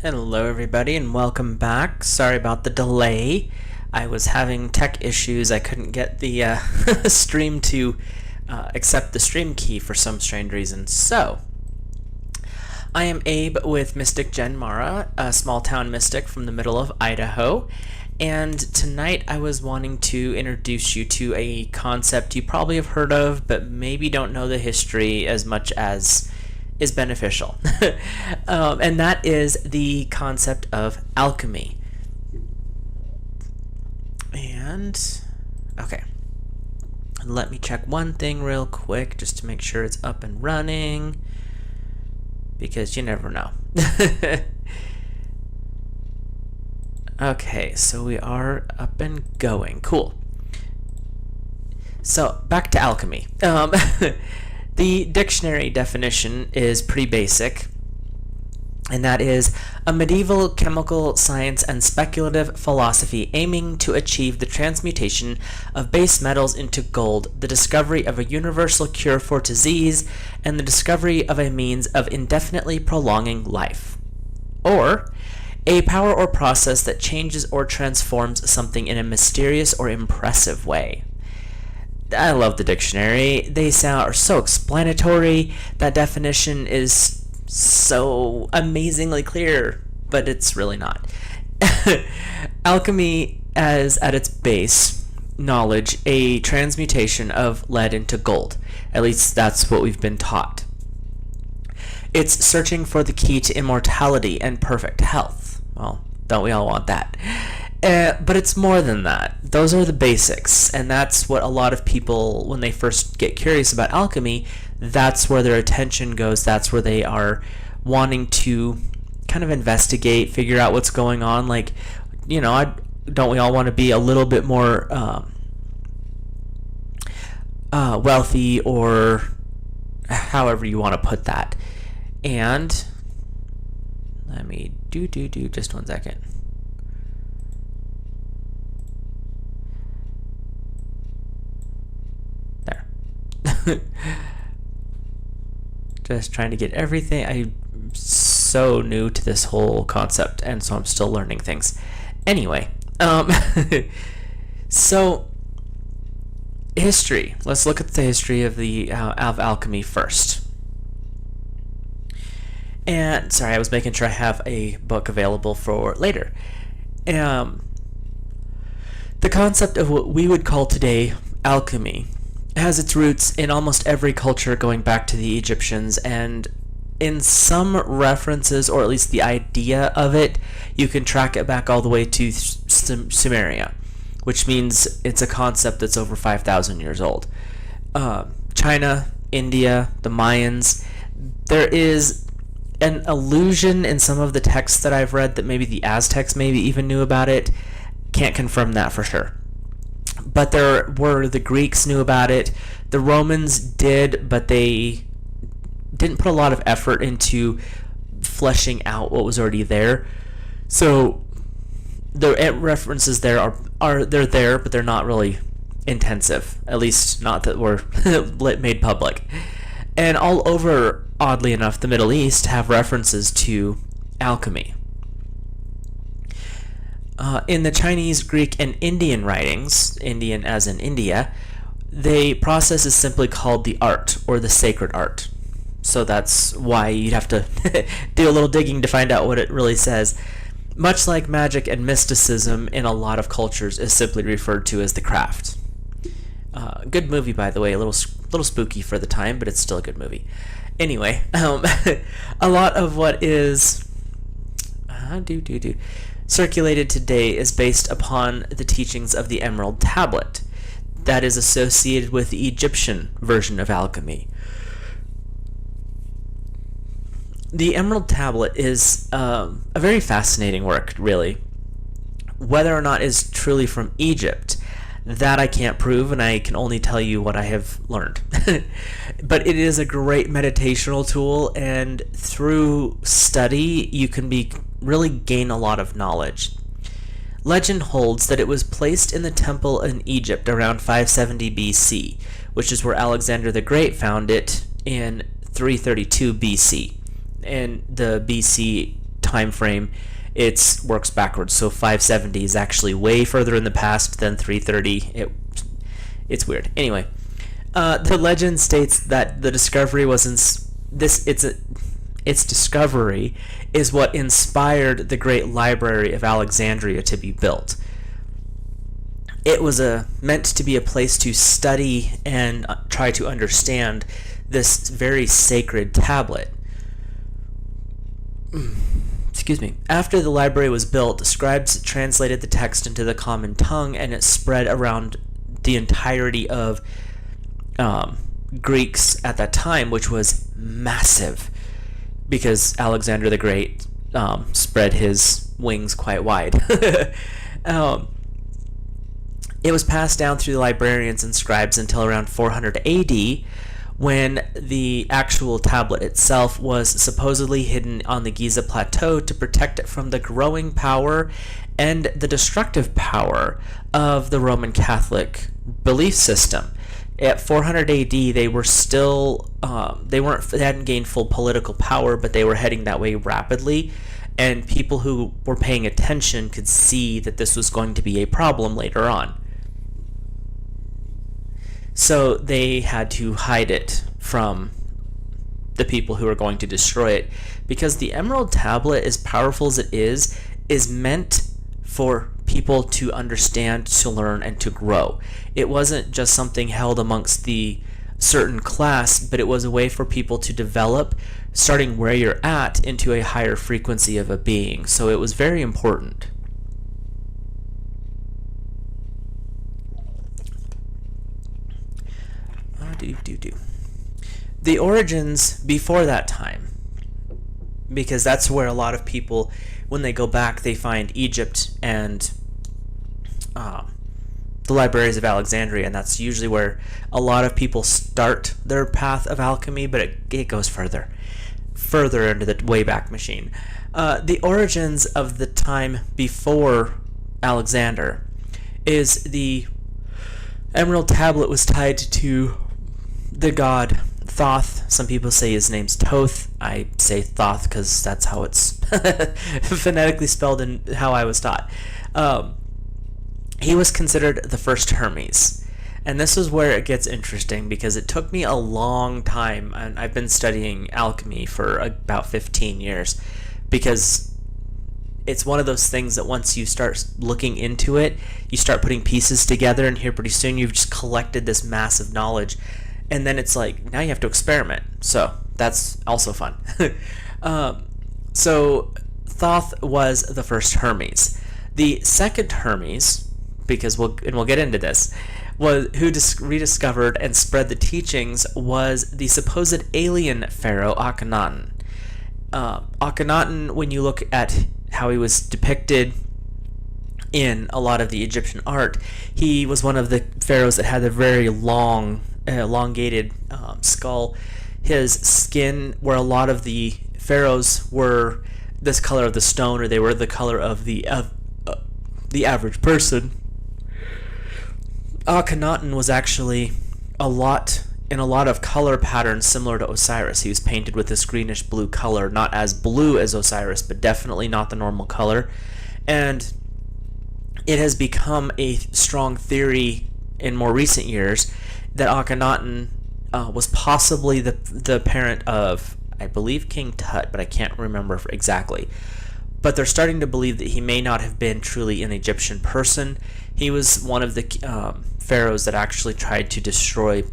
Hello everybody and welcome back. Sorry about the delay. I was having tech issues. I couldn't get the stream to accept the stream key for some strange reason. So, I am Abe with Mystic Gen Mara, a small town mystic from the middle of Idaho. And tonight I was wanting to introduce you to a concept you probably have heard of, but maybe don't know the history as much as is beneficial. And that is the concept of alchemy. And, okay. Let me check one thing real quick just to make sure it's up and running, because you never know. Okay, so we are up and going. Cool. So, back to alchemy. The dictionary definition is pretty basic, and that is a medieval chemical science and speculative philosophy aiming to achieve the transmutation of base metals into gold, the discovery of a universal cure for disease, and the discovery of a means of indefinitely prolonging life. Or, a power or process that changes or transforms something in a mysterious or impressive way. I love the dictionary. They are so explanatory. That definition is so amazingly clear, but it's really not. Alchemy as at its base knowledge a transmutation of lead into gold. At least that's what we've been taught. It's searching for the key to immortality and perfect health. Well, don't we all want that? But it's more than that. Those are the basics, and that's what a lot of people, when they first get curious about alchemy, that's where their attention goes. That's where they are wanting to kind of investigate, figure out what's going on. Like, you know, don't we all want to be a little bit more wealthy, or however you want to put that? And let me do just 1 second. Just trying to get everything. I'm so new to this whole concept, and so I'm still learning things. Anyway, so history. Let's look at the history of of alchemy first. And sorry, I was making sure I have a book available for later. The concept of what we would call today alchemy has its roots in almost every culture going back to the Egyptians, and in some references, or at least the idea of it, you can track it back all the way to Sumeria, which means it's a concept that's over 5,000 years old. China, India, the Mayans, there is an allusion in some of the texts that I've read that maybe the Aztecs maybe even knew about it. Can't confirm that for sure. But the Greeks knew about it. The Romans did, but they didn't put a lot of effort into fleshing out what was already there. So the references there are they're there, but they're not really intensive. At least not that were made public. And all over, oddly enough, the Middle East have references to alchemy. In the Chinese, Greek, and Indian writings, Indian as in India, the process is simply called the art, or the sacred art. So that's why you'd have to do a little digging to find out what it really says. Much like magic and mysticism in a lot of cultures is simply referred to as the craft. Good movie, by the way, a little spooky for the time, but it's still a good movie. Anyway, a lot of what is circulated today is based upon the teachings of the Emerald Tablet that is associated with the Egyptian version of alchemy. The Emerald Tablet is a very fascinating work, really. Whether or not it's truly from Egypt, that I can't prove, and I can only tell you what I have learned. But it is a great meditational tool, and through study, you can really gain a lot of knowledge. Legend holds that it was placed in the temple in Egypt around 570 BC, which is where Alexander the Great found it in 332 BC. And the BC time frame, it works backwards. So 570 is actually way further in the past than 330. It's weird. Anyway, the legend states that the discovery was its discovery is what inspired the great library of Alexandria to be built. It was meant to be a place to study and try to understand this very sacred tablet. Excuse me. After the library was built, scribes translated the text into the common tongue, and it spread around the entirety of Greeks at that time, which was massive, because Alexander the Great spread his wings quite wide. It was passed down through the librarians and scribes until around 400 AD, when the actual tablet itself was supposedly hidden on the Giza Plateau to protect it from the growing power and the destructive power of the Roman Catholic belief system. At 400 AD, they were still they hadn't gained full political power, but they were heading that way rapidly, and people who were paying attention could see that this was going to be a problem later on. So they had to hide it from the people who are going to destroy it, because the Emerald Tablet, as powerful as it is meant for people to understand, to learn, and to grow. It wasn't just something held amongst the certain class, but it was a way for people to develop, starting where you're at, into a higher frequency of a being. So it was very important. The origins before that time, because that's where a lot of people, when they go back, they find Egypt and the libraries of Alexandria, and that's usually where a lot of people start their path of alchemy, but it goes further into the Wayback Machine. The origins of the time before Alexander is the Emerald Tablet was tied to the god Thoth. Some people say his name's Toth. I say Thoth because that's how it's phonetically spelled and how I was taught. He was considered the first Hermes. And this is where it gets interesting, because it took me a long time, and I've been studying alchemy for about 15 years, because it's one of those things that once you start looking into it, you start putting pieces together, and here pretty soon you've just collected this massive knowledge. And then it's like, now you have to experiment. So that's also fun. So Thoth was the first Hermes. The second Hermes, because we'll get into this, who rediscovered and spread the teachings, was the supposed alien pharaoh Akhenaten. Akhenaten, when you look at how he was depicted in a lot of the Egyptian art, he was one of the pharaohs that had a very long, elongated skull. His skin, where a lot of the pharaohs were this color of the stone, or they were the color of the average person, Akhenaten was actually in a lot of color patterns similar to Osiris. He was painted with this greenish blue color, not as blue as Osiris, but definitely not the normal color. And it has become a strong theory in more recent years that Akhenaten was possibly the parent of, I believe, King Tut, but I can't remember exactly. But they're starting to believe that he may not have been truly an Egyptian person. He was one of the pharaohs that actually tried to destroy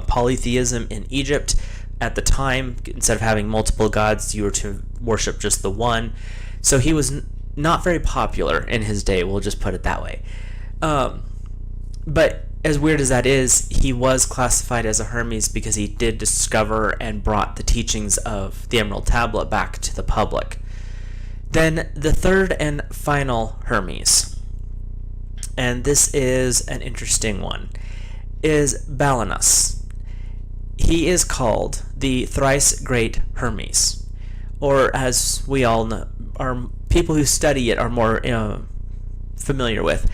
polytheism in Egypt at the time. Instead of having multiple gods, you were to worship just the one. So he was not very popular in his day, we'll just put it that way. But as weird as that is, he was classified as a Hermes because he did discover and brought the teachings of the Emerald Tablet back to the public. Then the third and final Hermes, and this is an interesting one, is Balanus. He is called the thrice great Hermes, or as we all know, our people who study it are more familiar with,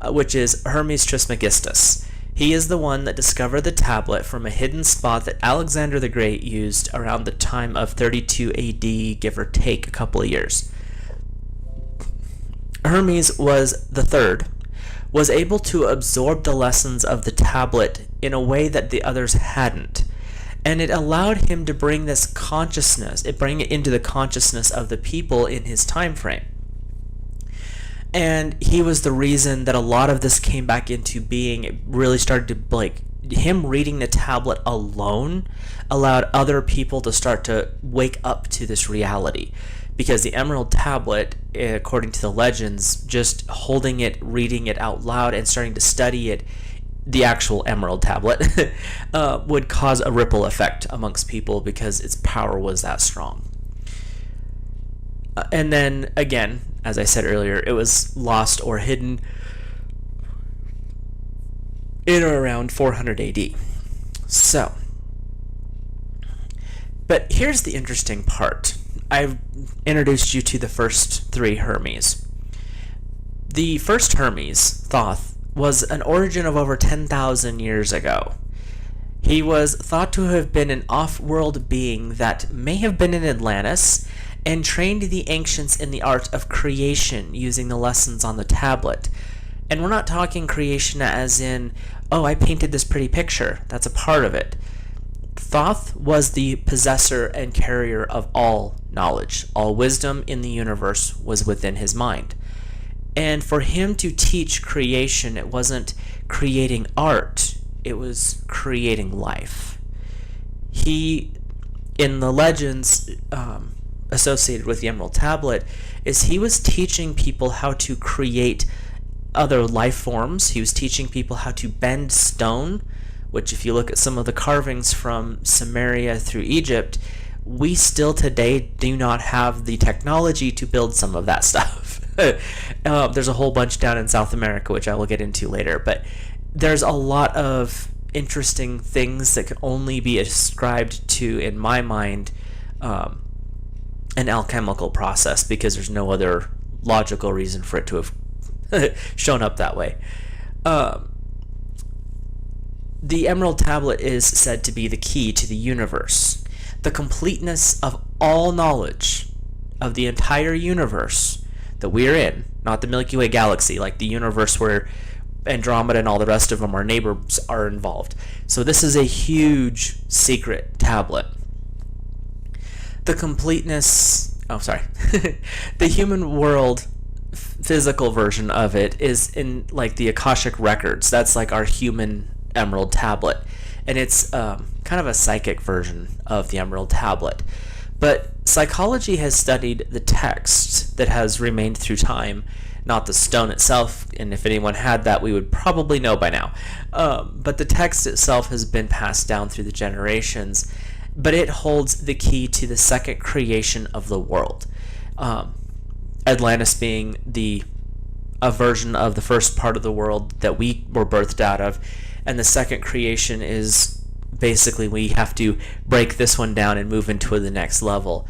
which is Hermes Trismegistus. He is the one that discovered the tablet from a hidden spot that Alexander the Great used around the time of 32 AD, give or take a couple of years. Hermes was the third, was able to absorb the lessons of the tablet in a way that the others hadn't. And it allowed him to bring this consciousness, bring it into the consciousness of the people in his time frame. And he was the reason that a lot of this came back into being. It really started to, like, him reading the tablet alone allowed other people to start to wake up to this reality. Because the Emerald Tablet, according to the legends, just holding it, reading it out loud, and starting to study it, the actual Emerald Tablet, would cause a ripple effect amongst people because its power was that strong. And then, again, as I said earlier, it was lost or hidden in or around 400 AD. So, but here's the interesting part. I've introduced you to the first three Hermes. The first Hermes, Thoth, was an origin of over 10,000 years ago. He was thought to have been an off-world being that may have been in Atlantis and trained the ancients in the art of creation using the lessons on the tablet. And we're not talking creation as in, oh, I painted this pretty picture. That's a part of it. Thoth was the possessor and carrier of all knowledge. All wisdom in the universe was within his mind. And for him to teach creation, it wasn't creating art, it was creating life. He, in the legends associated with the Emerald Tablet, is he was teaching people how to create other life forms. He was teaching people how to bend stone, which if you look at some of the carvings from Samaria through Egypt, we still today do not have the technology to build some of that stuff. There's a whole bunch down in South America, which I will get into later, but there's a lot of interesting things that can only be ascribed to, in my mind, an alchemical process, because there's no other logical reason for it to have shown up that way. The Emerald Tablet is said to be the key to the universe. The completeness of all knowledge of the entire universe that we're in, not the Milky Way galaxy, like the universe where Andromeda and all the rest of them, our neighbors, are involved. So this is a huge secret tablet. The completeness, the human world physical version of it is in like the Akashic records. That's like our human Emerald Tablet, and it's kind of a psychic version of the Emerald Tablet. But psychology has studied the text that has remained through time, not the stone itself, and if anyone had that, we would probably know by now. But the text itself has been passed down through the generations, but it holds the key to the second creation of the world. Atlantis being a version of the first part of the world that we were birthed out of, and the second creation is basically we have to break this one down and move into the next level.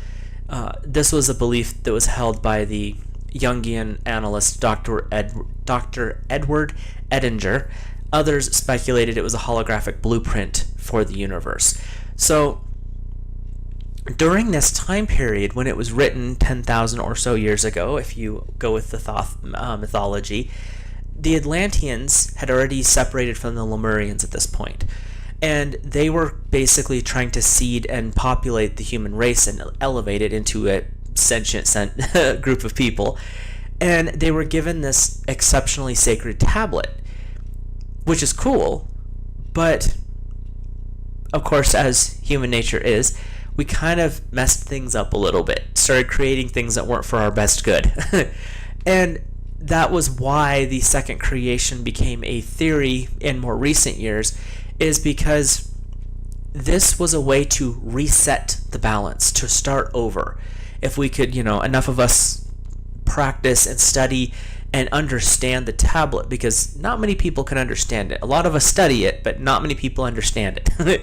This was a belief that was held by the Jungian analyst Dr. Edward Edinger. Others speculated it was a holographic blueprint for the universe. So during this time period when it was written 10,000 or so years ago, if you go with the Thoth mythology, the Atlanteans had already separated from the Lemurians at this point. And they were basically trying to seed and populate the human race and elevate it into a sentient group of people. And they were given this exceptionally sacred tablet, which is cool, but of course, as human nature is, we kind of messed things up a little bit, started creating things that weren't for our best good. And that was why the second creation became a theory in more recent years, is because this was a way to reset the balance, to start over. If we could, enough of us practice and study and understand the tablet, because not many people can understand it. A lot of us study it, but not many people understand it.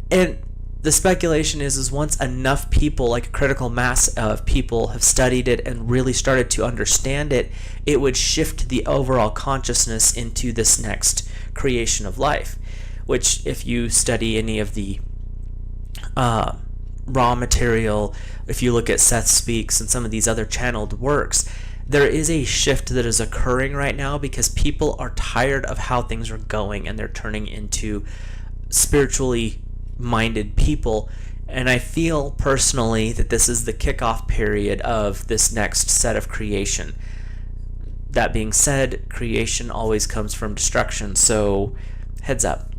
And the speculation is once enough people, like a critical mass of people, have studied it and really started to understand it, it would shift the overall consciousness into this next creation of life. Which, if you study any of the raw material, if you look at Seth Speaks and some of these other channeled works, there is a shift that is occurring right now because people are tired of how things are going and they're turning into spiritually minded people. And I feel personally that this is the kickoff period of this next set of creation. That being said, creation always comes from destruction, so heads up.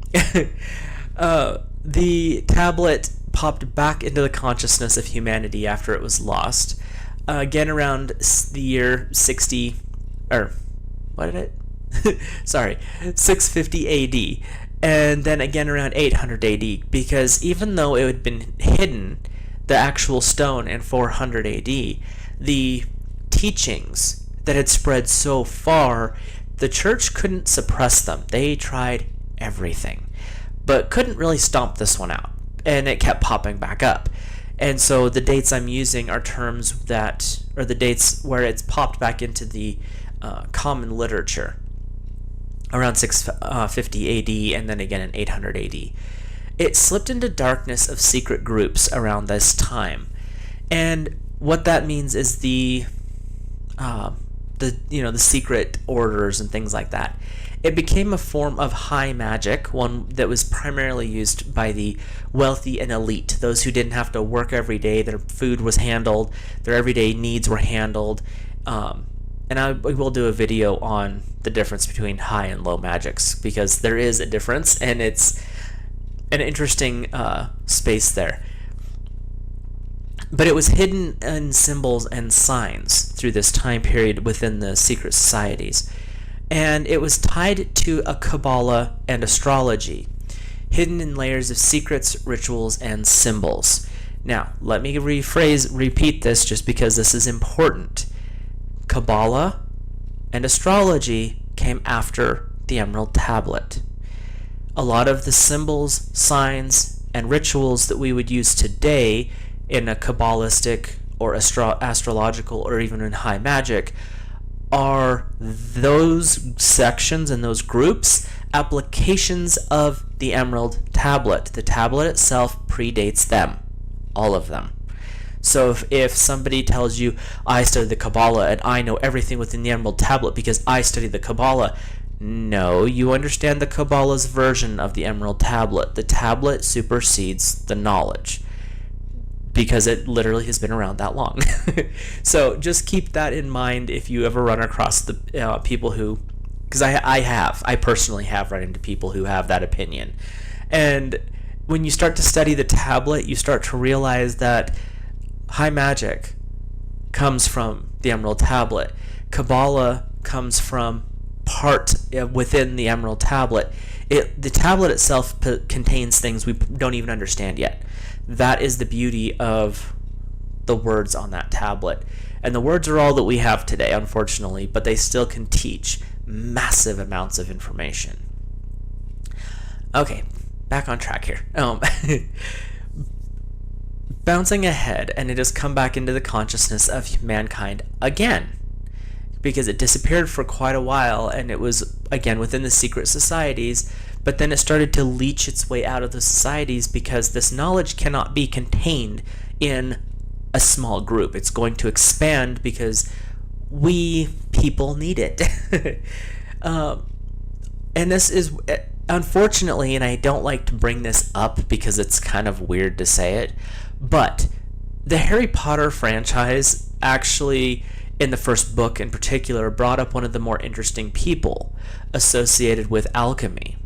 The tablet popped back into the consciousness of humanity after it was lost. Again, around the year 60, or what did it? Sorry, 650 AD. And then again around 800 AD, because even though it had been hidden, the actual stone in 400 AD, the teachings that had spread so far, the church couldn't suppress them. They tried everything, but couldn't really stomp this one out, and it kept popping back up. And so the dates I'm using are terms that, or the dates where it's popped back into the common literature, around 650 AD and then again in 800 AD. It slipped into darkness of secret groups around this time. And what that means is the secret orders and things like that. It became a form of high magic, one that was primarily used by the wealthy and elite, those who didn't have to work every day, their food was handled, their everyday needs were handled. And we will do a video on the difference between high and low magics, because there is a difference, and it's an interesting space there. But it was hidden in symbols and signs through this time period within the secret societies. And it was tied to a Kabbalah and astrology, hidden in layers of secrets, rituals, and symbols. Now, let me repeat this just because this is important. Kabbalah and astrology came after the Emerald Tablet. A lot of the symbols, signs, and rituals that we would use today in a Kabbalistic or astrological or even in high magic are those sections and those groups applications of the Emerald Tablet. The tablet itself predates them, all of them. So if somebody tells you, I studied the Kabbalah and I know everything within the Emerald Tablet because I studied the Kabbalah, no, you understand the Kabbalah's version of the Emerald Tablet. The tablet supersedes the knowledge because it literally has been around that long. So just keep that in mind if you ever run across the people who, because I personally have run into people who have that opinion. And when you start to study the tablet, you start to realize that high magic comes from the Emerald Tablet. Kabbalah comes from part within the Emerald Tablet. The tablet itself contains things we don't even understand yet. That is the beauty of the words on that tablet. And the words are all that we have today, unfortunately, but they still can teach massive amounts of information. Okay, back on track here. Bouncing ahead, and it has come back into the consciousness of mankind again, because it disappeared for quite a while, and it was, again, within the secret societies, but then it started to leach its way out of the societies because this knowledge cannot be contained in a small group. It's going to expand because we people need it. And this is, unfortunately, and I don't like to bring this up because it's kind of weird to say it, but the Harry Potter franchise actually, in the first book in particular, brought up one of the more interesting people associated with alchemy.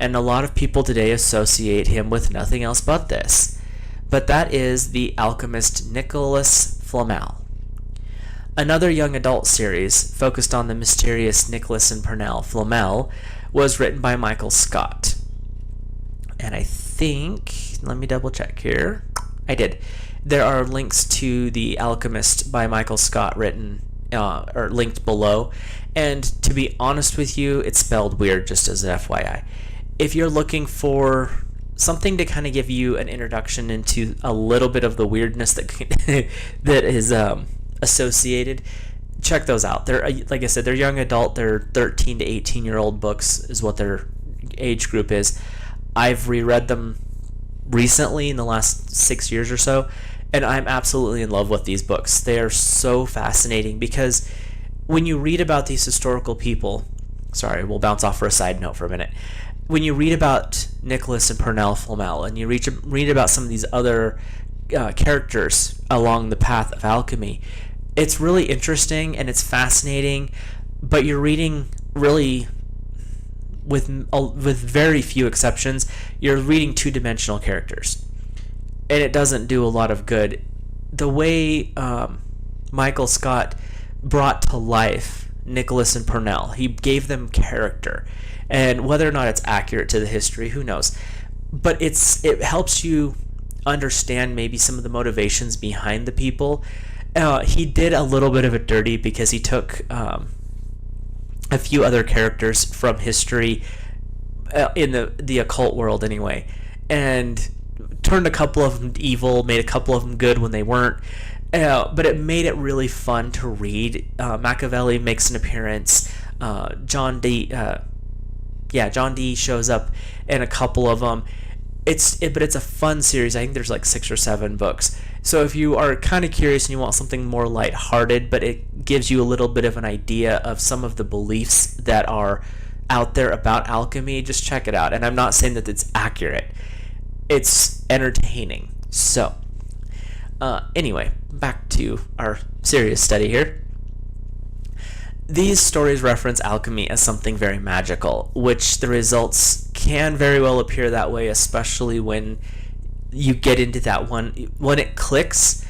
And a lot of people today associate him with nothing else but this. But that is the alchemist Nicholas Flamel. Another young adult series focused on the mysterious Nicholas and Pernell Flamel was written by Michael Scott. And I think, let me double check here. I did. There are links to The Alchemist by Michael Scott written or linked below. And to be honest with you, it's spelled weird, just as an FYI. If you're looking for something to kind of give you an introduction into a little bit of the weirdness that that is associated, check those out. They're, like I said, they're young adult. They're 13 to 18-year-old books is what their age group is. I've reread them recently in the last 6 years or so, and I'm absolutely in love with these books. They are so fascinating because when you read about these historical people, sorry, we'll bounce off for a side note for a minute. When you read about Nicholas and Purnell Flamel, and you read about some of these other characters along the path of alchemy, it's really interesting and it's fascinating, but you're reading really, with very few exceptions, you're reading two-dimensional characters, and it doesn't do a lot of good. The way Michael Scott brought to life Nicholas and Purnell, he gave them character, and whether or not it's accurate to the history, who knows, but it helps you understand maybe some of the motivations behind the people. He did a little bit of it dirty because he took a few other characters from history in the occult world anyway, and turned a couple of them evil, made a couple of them good when they weren't. But it made it really fun to read. Machiavelli makes an appearance. John Dee shows up in a couple of them. But it's a fun series. I think there's like 6 or 7 books. So if you are kind of curious and you want something more lighthearted, but it gives you a little bit of an idea of some of the beliefs that are out there about alchemy, just check it out. And I'm not saying that it's accurate. It's entertaining. So, anyway, back to our serious study here. These stories reference alchemy as something very magical, which the results can very well appear that way, especially when you get into that one. When it clicks,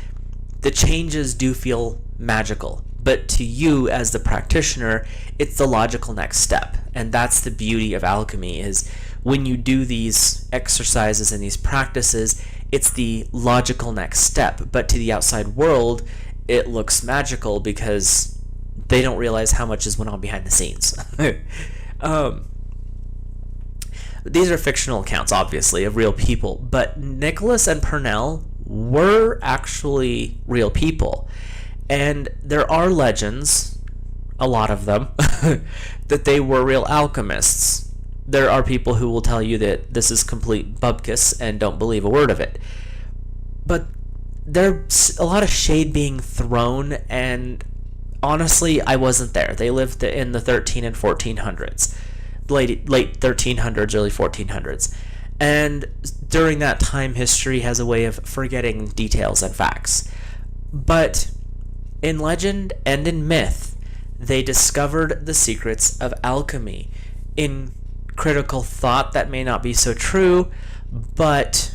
the changes do feel magical, but to you as the practitioner, it's the logical next step. And that's the beauty of alchemy, is when you do these exercises and these practices, it's the logical next step. But to the outside world, it looks magical because they don't realize how much is went on behind the scenes. These are fictional accounts, obviously, of real people, but Nicholas and Purnell were actually real people. And there are legends, a lot of them, that they were real alchemists. There are people who will tell you that this is complete bupkis and don't believe a word of it. But there's a lot of shade being thrown, and honestly, I wasn't there. They lived in the 13 and 1400s, late 1300s, early 1400s. And during that time, history has a way of forgetting details and facts. But in legend and in myth, they discovered the secrets of alchemy. In critical thought, that may not be so true, but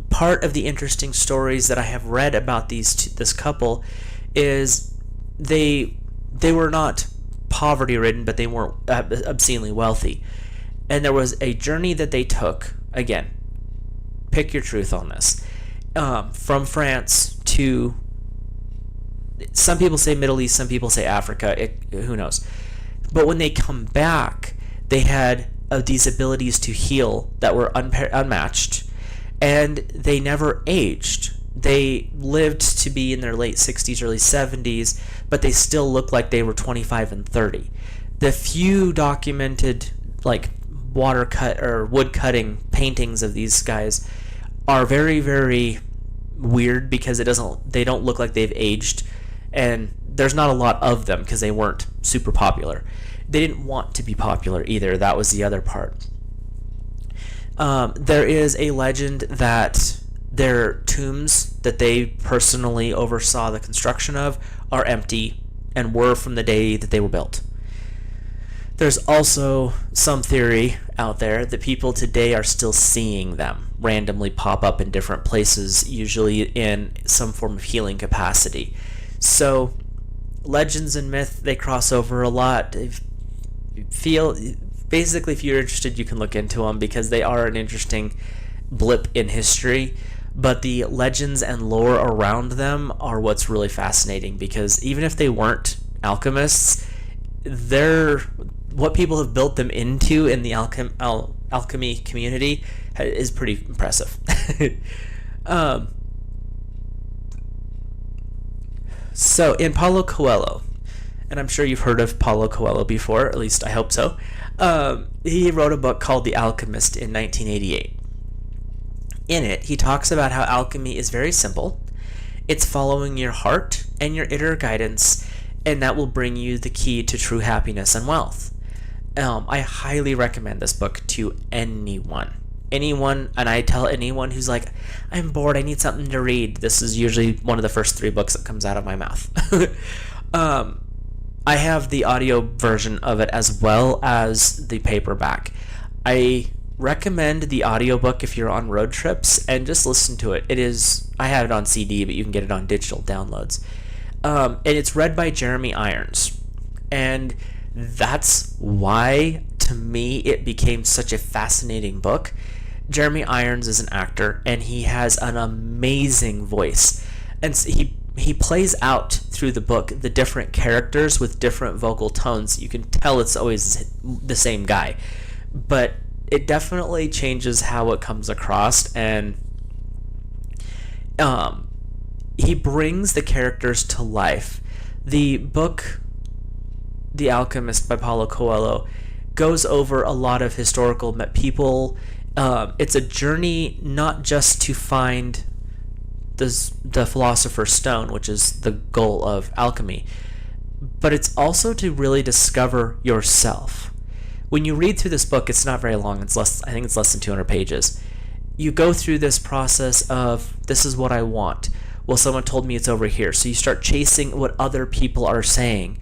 part of the interesting stories that I have read about this couple is they were not poverty-ridden, but they weren't obscenely wealthy. And there was a journey that they took, again, pick your truth on this, from France to, some people say Middle East, some people say Africa, who knows. But when they come back, they had these abilities to heal that were unmatched, and they never aged. They lived to be in their late 60s, early 70s, but they still look like they were 25 and 30. The few documented, like, watercut or woodcutting paintings of these guys are very, very weird because they don't look like they've aged, and there's not a lot of them because they weren't super popular. They didn't want to be popular either. That was the other part. There is a legend that their tombs that they personally oversaw the construction of are empty and were from the day that they were built. There's also some theory out there that people today are still seeing them randomly pop up in different places, usually in some form of healing capacity. So legends and myth, they cross over a lot. Basically, if you're interested, you can look into them because they are an interesting blip in history. But the legends and lore around them are what's really fascinating, because even if they weren't alchemists, what people have built them into in the alchemy community is pretty impressive. So in Paulo Coelho, and I'm sure you've heard of Paulo Coelho before, at least I hope so, he wrote a book called The Alchemist in 1988. In it, he talks about how alchemy is very simple. It's following your heart and your inner guidance and that will bring you the key to true happiness and wealth. I highly recommend this book to anyone. And I tell anyone who's like, I'm bored, I need something to read. This is usually one of the first 3 books that comes out of my mouth. I have the audio version of it as well as the paperback. I recommend the audiobook if you're on road trips, and just listen to it. I have it on CD, but you can get it on digital downloads. And it's read by Jeremy Irons. And that's why, to me, it became such a fascinating book. Jeremy Irons is an actor, and he has an amazing voice. And he plays out through the book the different characters with different vocal tones. You can tell it's always the same guy. But it definitely changes how it comes across, and he brings the characters to life. The book, The Alchemist by Paulo Coelho, goes over a lot of historical people. It's a journey not just to find the Philosopher's Stone, which is the goal of alchemy, but it's also to really discover yourself. When you read through this book, it's not very long. I think it's less than 200 pages. You go through this process of, this is what I want. Well, someone told me it's over here. So you start chasing what other people are saying,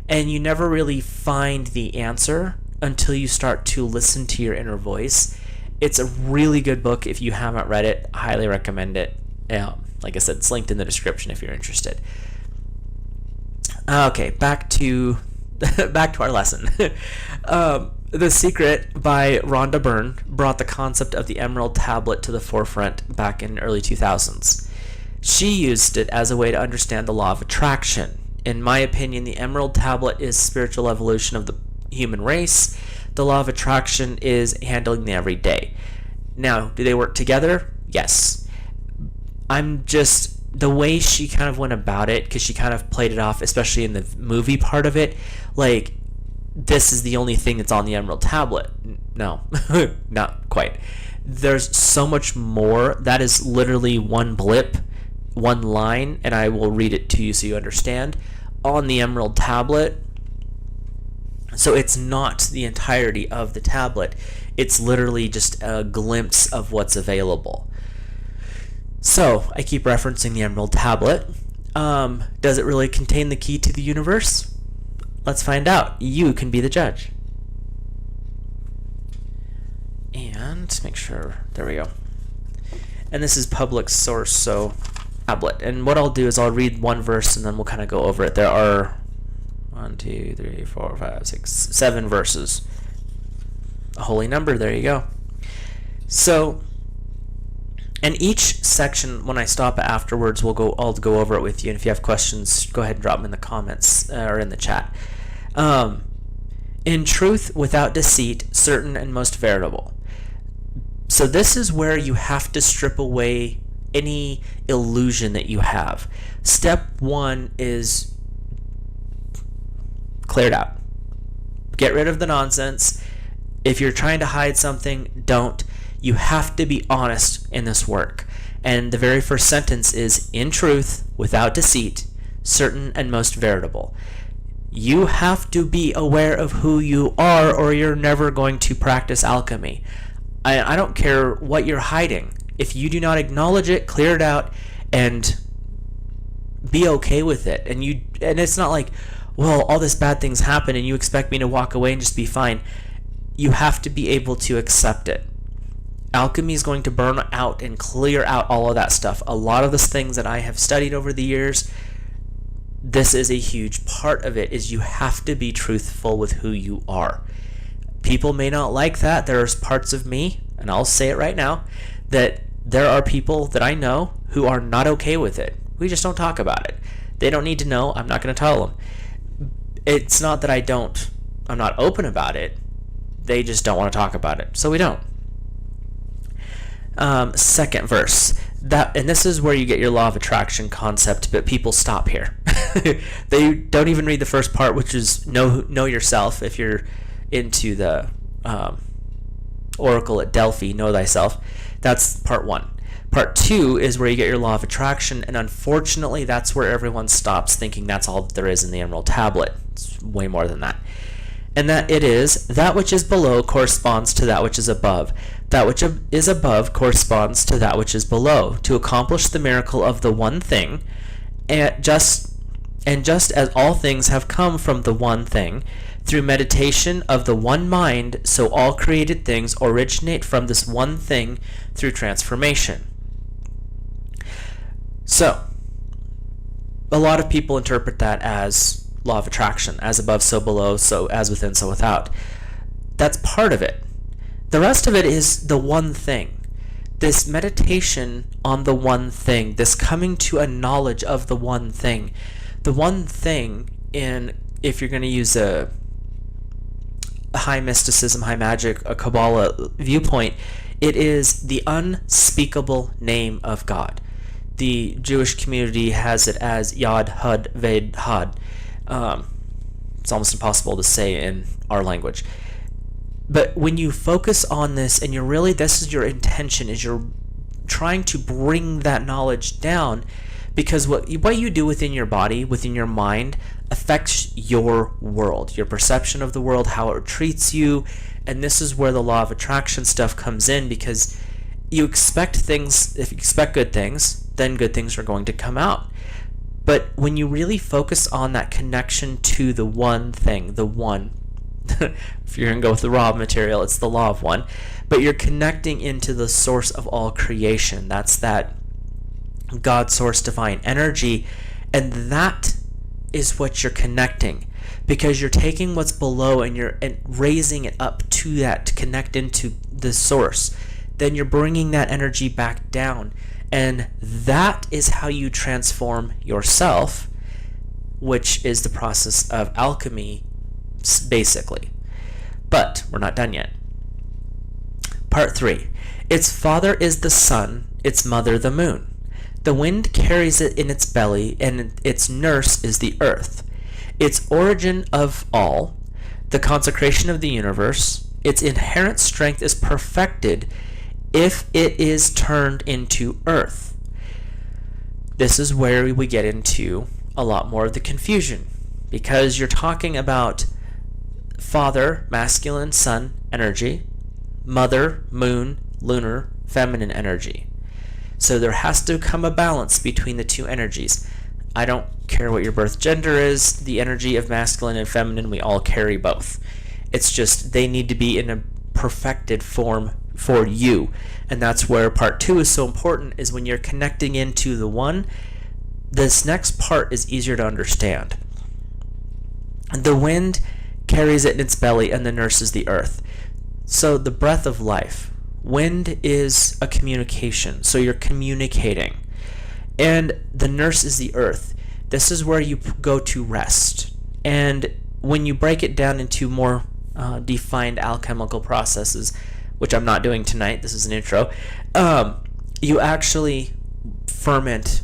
and you never really find the answer until you start to listen to your inner voice. It's a really good book. If you haven't read it, I highly recommend it. Like I said, it's linked in the description if you're interested. Okay, back to our lesson. The Secret by Rhonda Byrne brought the concept of the Emerald Tablet to the forefront back in early 2000s. She used it as a way to understand the law of attraction. In my opinion, the Emerald Tablet is spiritual evolution of the human race. The law of attraction is handling the everyday. Now, do they work together? Yes. The way she kind of went about it, because she kind of played it off, especially in the movie part of it, like, this is the only thing that's on the Emerald Tablet. No, not quite. There's so much more. That is literally one blip, one line, and I will read it to you so you understand, on the Emerald Tablet. So it's not the entirety of the tablet. It's literally just a glimpse of what's available. So I keep referencing the Emerald Tablet. Does it really contain the key to the universe? Let's find out. You can be the judge. And make sure, there we go. And this is public source, so tablet. And what I'll do is I'll read one verse and then we'll kind of go over it. There are 7 verses. A holy number, there you go. So, and each section, when I stop afterwards, I'll go over it with you. And if you have questions, go ahead and drop them in the comments or in the chat. In truth, without deceit, certain and most veritable. So this is where you have to strip away any illusion that you have. Step 1 is clear it out. Get rid of the nonsense. If you're trying to hide something, don't. You have to be honest in this work. And the very first sentence is, in truth, without deceit, certain and most veritable. You have to be aware of who you are, or you're never going to practice alchemy. I don't care what you're hiding. If you do not acknowledge it, clear it out, and be okay with it. And it's not like, well, all this bad things happen and you expect me to walk away and just be fine. You have to be able to accept it. Alchemy is going to burn out and clear out all of that stuff. A lot of the things that I have studied over the years, this is a huge part of it, is you have to be truthful with who you are. People may not like that. There's parts of me, and I'll say it right now, that there are people that I know who are not okay with it. We just don't talk about it. They don't need to know. I'm not going to tell them. It's not that I'm not open about it. They just don't want to talk about it. So we don't. Second verse. And this is where you get your law of attraction concept, but people stop here. They don't even read the first part, which is know yourself. If you're into the Oracle at Delphi, know thyself. That's part 1. Part 2 is where you get your law of attraction, and unfortunately that's where everyone stops, thinking that's all that there is in the Emerald Tablet. It's way more than that. And that it is, that which is below corresponds to that which is above. That which is above corresponds to that which is below, to accomplish the miracle of the one thing, and just as all things have come from the one thing, through meditation of the one mind, so all created things originate from this one thing through transformation. So, a lot of people interpret that as law of attraction, as above, so below, so as within, so without. That's part of it. The rest of it is the one thing. This meditation on the one thing, this coming to a knowledge of the one thing. The one thing, if you're going to use a high mysticism, high magic, a Kabbalah viewpoint, it is the unspeakable name of God. The Jewish community has it as Yod, Hud, Ved, Had. It's almost impossible to say in our language. But when you focus on this and this is your intention, is you're trying to bring that knowledge down, because what you do within your body, within your mind, affects your world, your perception of the world, how it treats you. And this is where the law of attraction stuff comes in, because you expect things, if you expect good things, then good things are going to come out. But when you really focus on that connection to the one thing, the one, if you're going to go with the raw material, it's the law of one, but you're connecting into the source of all creation. That's that God source divine energy, and that is what you're connecting, because you're taking what's below and raising it up to that, to connect into the source. Then you're bringing that energy back down, and that is how you transform yourself, which is the process of alchemy, basically. But we're not done yet. Part 3. Its father is the sun, its mother the moon. The wind carries it in its belly, and its nurse is the earth. Its origin of all, the consecration of the universe, its inherent strength is perfected if it is turned into earth. This is where we get into a lot more of the confusion, because you're talking about father, masculine, sun, energy, mother, moon, lunar, feminine energy. So there has to come a balance between the two energies. I don't care what your birth gender is, the energy of masculine and feminine, we all carry both. It's just they need to be in a perfected form for you. And that's where part 2 is so important, is when you're connecting into the one, this next part is easier to understand. The wind carries it in its belly, and the nurse is the earth. So the breath of life. Wind is a communication, so you're communicating. And the nurse is the earth. This is where you go to rest. And when you break it down into more defined alchemical processes, which I'm not doing tonight, this is an intro, you actually ferment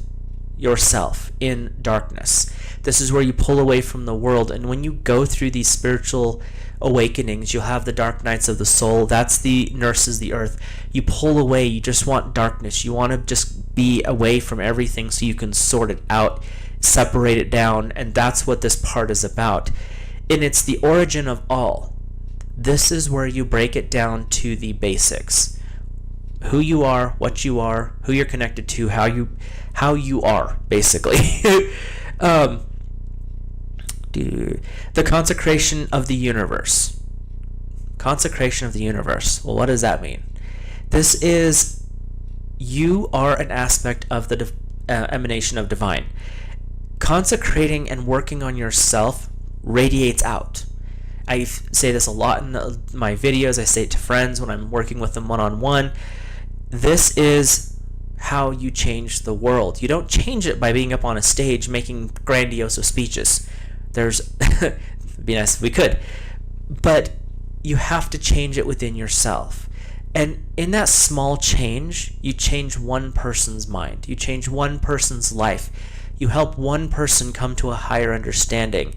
yourself in darkness. This is where you pull away from the world, and when you go through these spiritual awakenings, you'll have the dark nights of the soul. That's the nurses, the earth. You pull away, you just want darkness. You want to just be away from everything so you can sort it out, separate it down, and that's what this part is about. And it's the origin of all. This is where you break it down to the basics. Who you are, what you are, who you're connected to, how you are, basically. The consecration of the universe. Consecration of the universe. Well, what does that mean? This is, you are an aspect of the emanation of divine. Consecrating and working on yourself radiates out. I say this a lot in my videos. I say it to friends when I'm working with them one-on-one. This is how you change the world. You don't change it by being up on a stage making grandiose speeches. It'd be nice if we could, but you have to change it within yourself. And in that small change, you change one person's mind. You change one person's life. You help one person come to a higher understanding.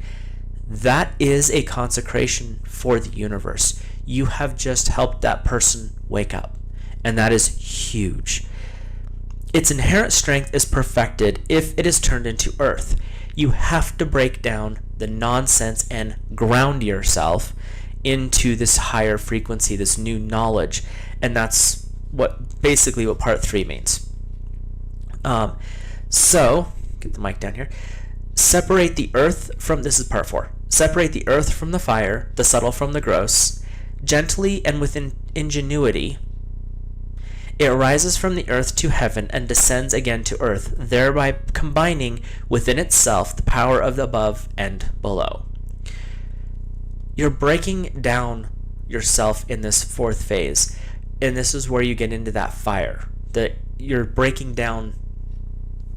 That is a consecration for the universe. You have just helped that person wake up, and that is huge. Its inherent strength is perfected if it is turned into earth. You have to break down the nonsense and ground yourself into this higher frequency, this new knowledge. And that's basically what part 3 means. So, get the mic down here. Separate the earth from, this is part 4. Separate the earth from the fire, the subtle from the gross. Gently and with ingenuity, it rises from the earth to heaven and descends again to earth, thereby combining within itself the power of the above and below. You're breaking down yourself in this 4th phase, and this is where you get into that fire. You're breaking down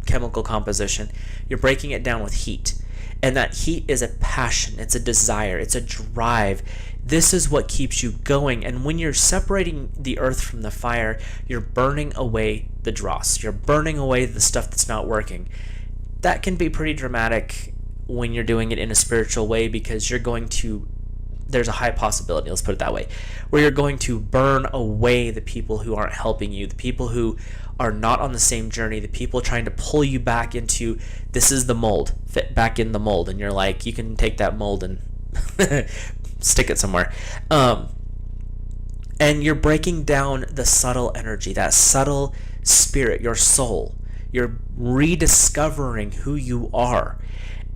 chemical composition. You're breaking it down with heat. And that heat is a passion, it's a desire, it's a drive. This is what keeps you going. And when you're separating the earth from the fire, you're burning away the dross. You're burning away the stuff that's not working. That can be pretty dramatic when you're doing it in a spiritual way, because there's a high possibility, let's put it that way, where you're going to burn away the people who aren't helping you, the people who are not on the same journey, the people trying to pull you back into, this is the mold, fit back in the mold, and you're like, you can take that mold and stick it somewhere. And you're breaking down the subtle energy, that subtle spirit, your soul. You're rediscovering who you are.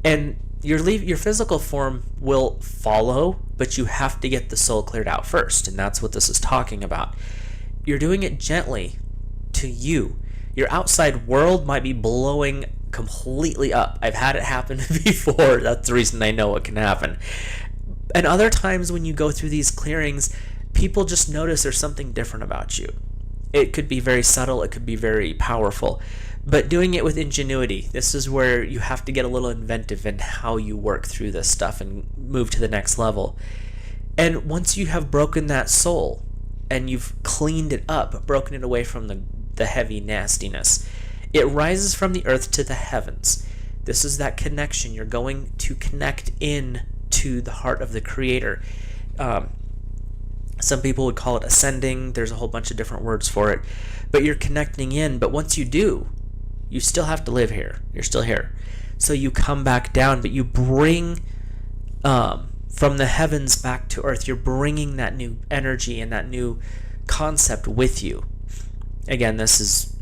And your physical form will follow, but you have to get the soul cleared out first, and that's what this is talking about. You're doing it gently to you. Your outside world might be blowing completely up. I've had it happen before. That's the reason I know it can happen. And other times when you go through these clearings, people just notice there's something different about you. It could be very subtle, it could be very powerful. But doing it with ingenuity, this is where you have to get a little inventive in how you work through this stuff and move to the next level. And once you have broken that soul and you've cleaned it up, broken it away from the heavy nastiness, it rises from the earth to the heavens. This is that connection. You're going to connect in to the heart of the Creator. Some people would call it ascending. There's a whole bunch of different words for it. But you're connecting in. But once you do, you still have to live here. You're still here. So you come back down, but you bring from the heavens back to earth. You're bringing that new energy and that new concept with you. Again, this is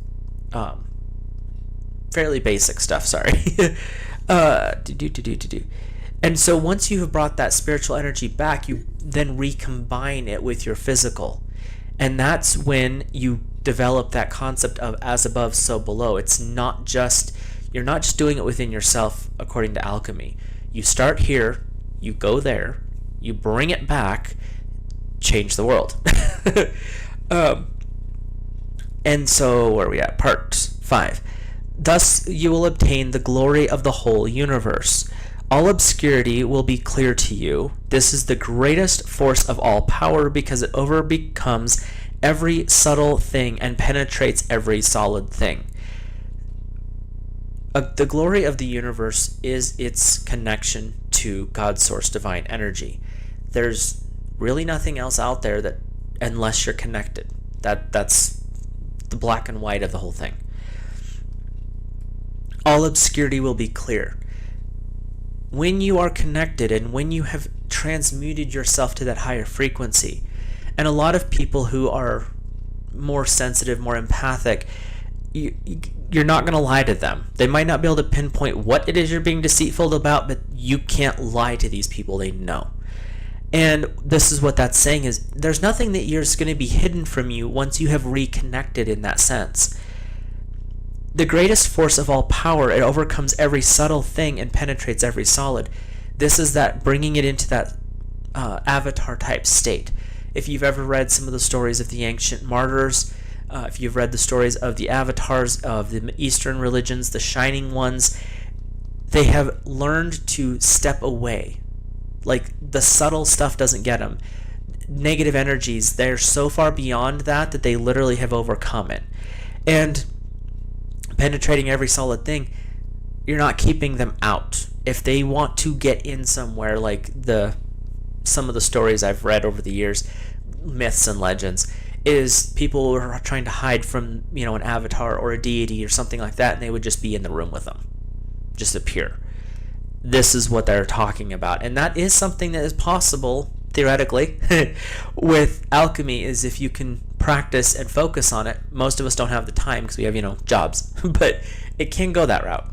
fairly basic stuff, sorry. And so once you have brought that spiritual energy back, you then recombine it with your physical. And that's when you develop that concept of as above, so below. You're not just doing it within yourself according to alchemy. You start here, you go there, you bring it back, change the world. And so where are we at? Part 5. Thus you will obtain the glory of the whole universe. All obscurity will be clear to you. This is the greatest force of all power, because it overcomes every subtle thing and penetrates every solid thing. The glory of the universe is its connection to God's source divine energy. There's really nothing else out there that, unless you're connected. That's the black and white of the whole thing. All obscurity will be clear. When you are connected and when you have transmuted yourself to that higher frequency, and a lot of people who are more sensitive, more empathic, you're not going to lie to them. They might not be able to pinpoint what it is you're being deceitful about, but you can't lie to these people. They know. And this is what that's saying, is there's nothing that is going to be hidden from you once you have reconnected in that sense. The greatest force of all power, it overcomes every subtle thing and penetrates every solid. This is that bringing it into that avatar type state. If you've ever read some of the stories of the ancient martyrs, if you've read the stories of the avatars of the Eastern religions, the shining ones, they have learned to step away. Like, the subtle stuff doesn't get them. Negative energies, they're so far beyond that they literally have overcome it. And penetrating every solid thing, you're not keeping them out. If they want to get in somewhere, like some of the stories I've read over the years, myths and legends, is people were trying to hide from, an avatar or a deity or something like that, and they would just be in the room with them, just appear. This is what they're talking about, and that is something that is possible theoretically with alchemy, is if you can practice and focus on it. Most of us don't have the time because we have jobs, but it can go that route.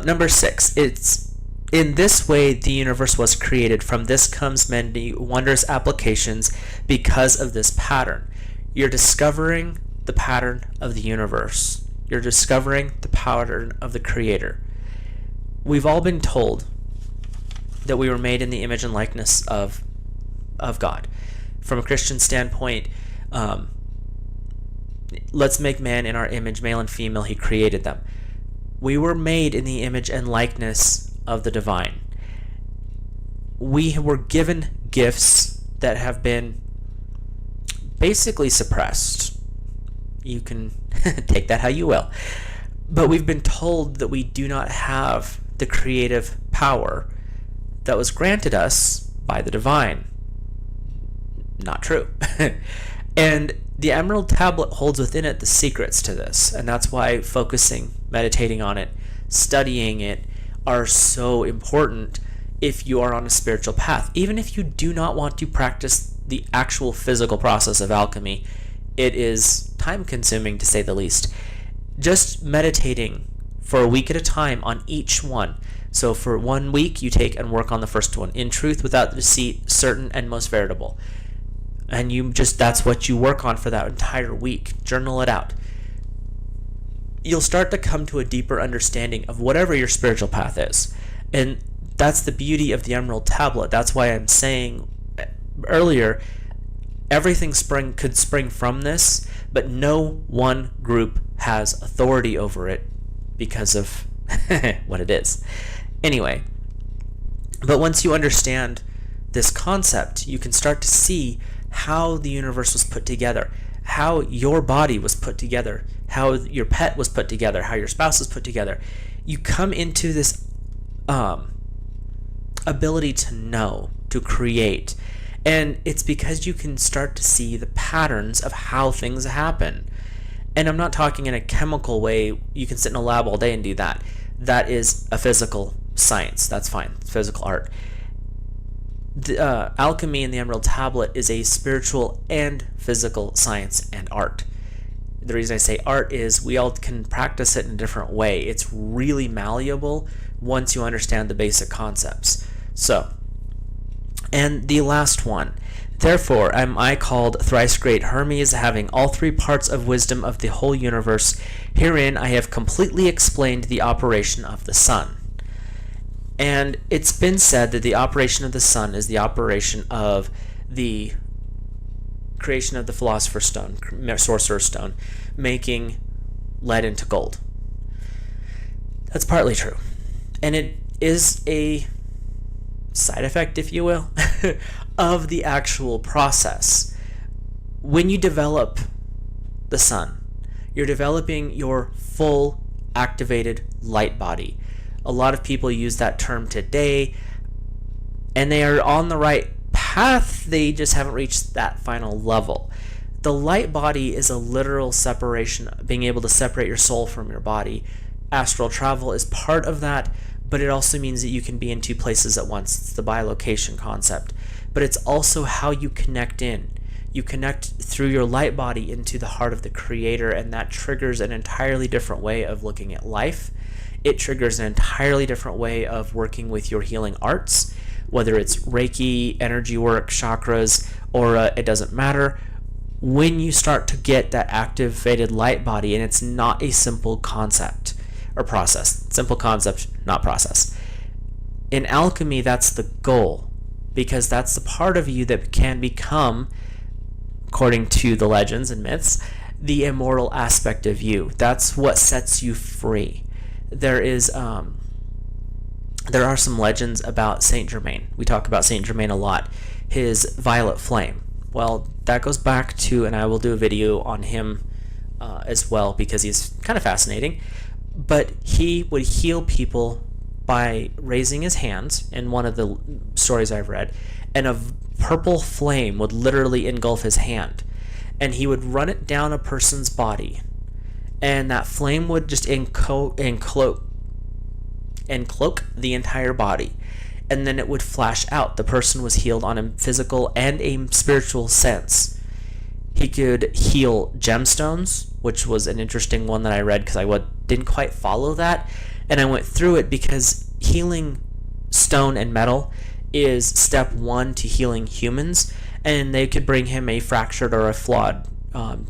Number 6, it's in this way the universe was created. From this comes many wondrous applications because of this pattern. You're discovering the pattern of the universe. You're discovering the pattern of the Creator. We've all been told that we were made in the image and likeness of God. From a Christian standpoint, let's make man in our image, male and female, he created them. We were made in the image and likeness of the divine. We were given gifts that have been basically suppressed. You can take that how you will. But we've been told that we do not have the creative power that was granted us by the divine. Not true. And the Emerald Tablet holds within it the secrets to this, and that's why focusing, meditating on it, studying it are so important if you are on a spiritual path. Even if you do not want to practice the actual physical process of alchemy, it is time consuming to say the least. Just meditating for a week at a time on each one. So for 1 week, you take and work on the first one. In truth, without deceit, certain and most veritable. And that's what you work on for that entire week. Journal it out. You'll start to come to a deeper understanding of whatever your spiritual path is. And that's the beauty of the Emerald Tablet. That's why I'm saying earlier, everything could spring from this, but no one group has authority over it because of what it is. Anyway, but once you understand this concept, you can start to see how the universe was put together, how your body was put together, how your pet was put together, how your spouse was put together. You come into this ability to know, to create, and it's because you can start to see the patterns of how things happen. And I'm not talking in a chemical way. You can sit in a lab all day and do that. That is a physical science. That's fine. It's physical art. The alchemy in the Emerald Tablet is a spiritual and physical science and art. The reason I say art is we all can practice it in a different way. It's really malleable once you understand the basic concepts. So, and the last one. Therefore am I called thrice great Hermes, having all 3 parts of wisdom of the whole universe. Herein I have completely explained the operation of the sun. And it's been said that the operation of the sun is the operation of the creation of the Philosopher's Stone, Sorcerer's Stone, making lead into gold. That's partly true. And it is a side effect, if you will, of the actual process. When you develop the sun, you're developing your full activated light body. A lot of people use that term today, and they are on the right path. They just haven't reached that final level. The light body is a literal separation, being able to separate your soul from your body. Astral travel is part of that, but it also means that you can be in 2 places at once. It's the bilocation concept. But it's also how you connect in. You connect through your light body into the heart of the Creator, and that triggers an entirely different way of looking at life. It triggers an entirely different way of working with your healing arts, whether it's Reiki, energy work, chakras, aura, it doesn't matter. When you start to get that activated light body, and it's not a simple concept or process. Simple concept, not process. In alchemy, that's the goal, because that's the part of you that can become, according to the legends and myths, the immortal aspect of you. That's what sets you free. There are some legends about Saint Germain. We talk about Saint Germain a lot. His violet flame. Well, that goes back to, and I will do a video on him as well, because he's kind of fascinating. But he would heal people by raising his hands, in one of the stories I've read, and a purple flame would literally engulf his hand, and he would run it down a person's body, and that flame would just encloak the entire body, and then it would flash out. The person was healed on a physical and a spiritual sense. He could heal gemstones, which was an interesting one that I read because I didn't quite follow that, and I went through it because healing stone and metal is step one to healing humans, and they could bring him a fractured or a flawed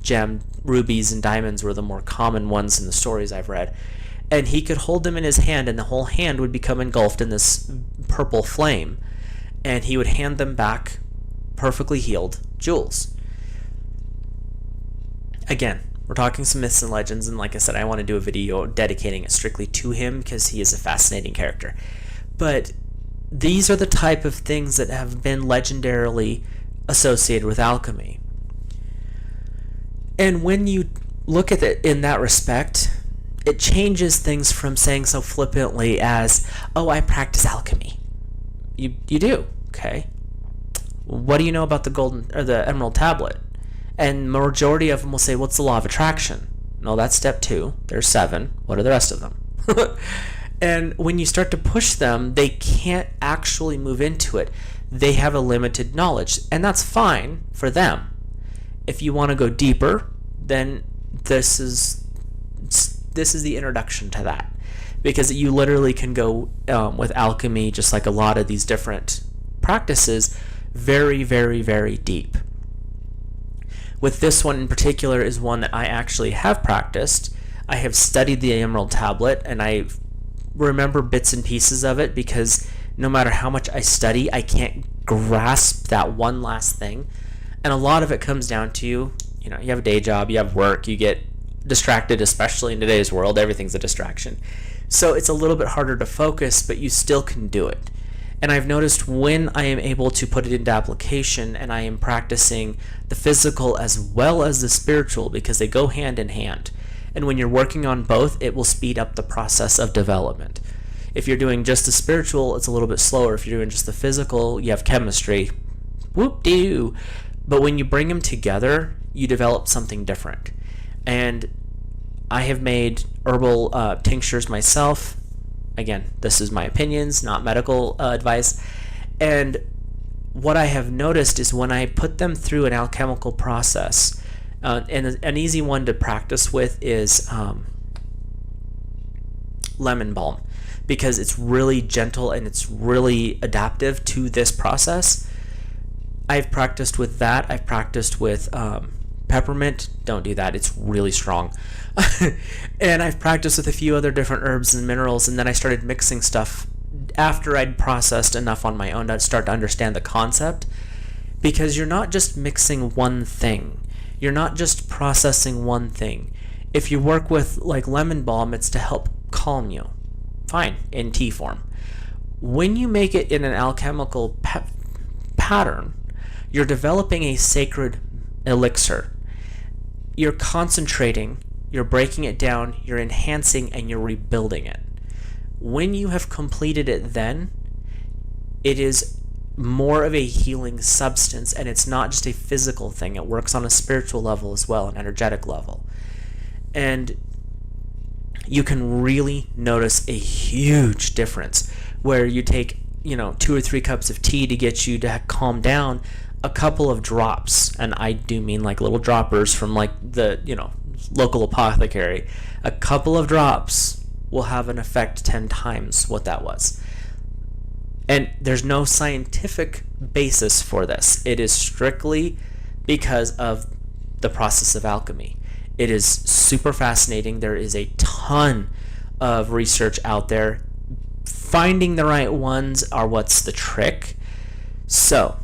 gem. Rubies and diamonds were the more common ones in the stories I've read, and he could hold them in his hand, and the whole hand would become engulfed in this purple flame, and he would hand them back perfectly healed jewels. Again, we're talking some myths and legends, and like I said, I want to do a video dedicating it strictly to him because he is a fascinating character. But these are the type of things that have been legendarily associated with alchemy. And when you look at it in that respect, it changes things from saying so flippantly as, oh, I practice alchemy. You do, okay. What do you know about the emerald tablet? And majority of them will say, what's the law of attraction? No, that's step 2. There's 7. What are the rest of them? And when you start to push them, they can't actually move into it. They have a limited knowledge, and that's fine for them. If you want to go deeper, then this is the introduction to that, because you literally can go with alchemy, just like a lot of these different practices, very, very, very deep. With this one in particular is one that I actually have practiced. I have studied the Emerald Tablet, and I remember bits and pieces of it because no matter how much I study, I can't grasp that one last thing. And a lot of it comes down to, you have a day job, you have work, you get distracted, especially in today's world. Everything's a distraction. So it's a little bit harder to focus, but you still can do it. And I've noticed when I am able to put it into application and I am practicing the physical as well as the spiritual, because they go hand in hand. And when you're working on both, it will speed up the process of development. If you're doing just the spiritual, it's a little bit slower. If you're doing just the physical, you have chemistry. Whoop-doo! But when you bring them together, you develop something different. And I have made herbal tinctures myself. Again, this is my opinions, not medical advice. And what I have noticed is when I put them through an alchemical process, and an easy one to practice with is lemon balm, because it's really gentle and it's really adaptive to this process. I've practiced with that. I've practiced with peppermint. Don't do that. It's really strong. And I've practiced with a few other different herbs and minerals, and then I started mixing stuff after I'd processed enough on my own to start to understand the concept, because you're not just mixing one thing. You're not just processing one thing. If you work with like lemon balm, it's to help calm you. Fine, in tea form. When you make it in an alchemical pattern, you're developing a sacred elixir. You're concentrating, you're breaking it down, you're enhancing, and you're rebuilding it. When you have completed it, then it is more of a healing substance, and it's not just a physical thing. It works on a spiritual level as well, an energetic level. And you can really notice a huge difference where you take 2 or 3 cups of tea to get you to calm down. A couple of drops, and I do mean like little droppers from like the local apothecary, a couple of drops will have an effect 10 times what that was. And there's no scientific basis for this. It is strictly because of the process of alchemy. It is super fascinating. There is a ton of research out there. Finding the right ones are what's the trick. So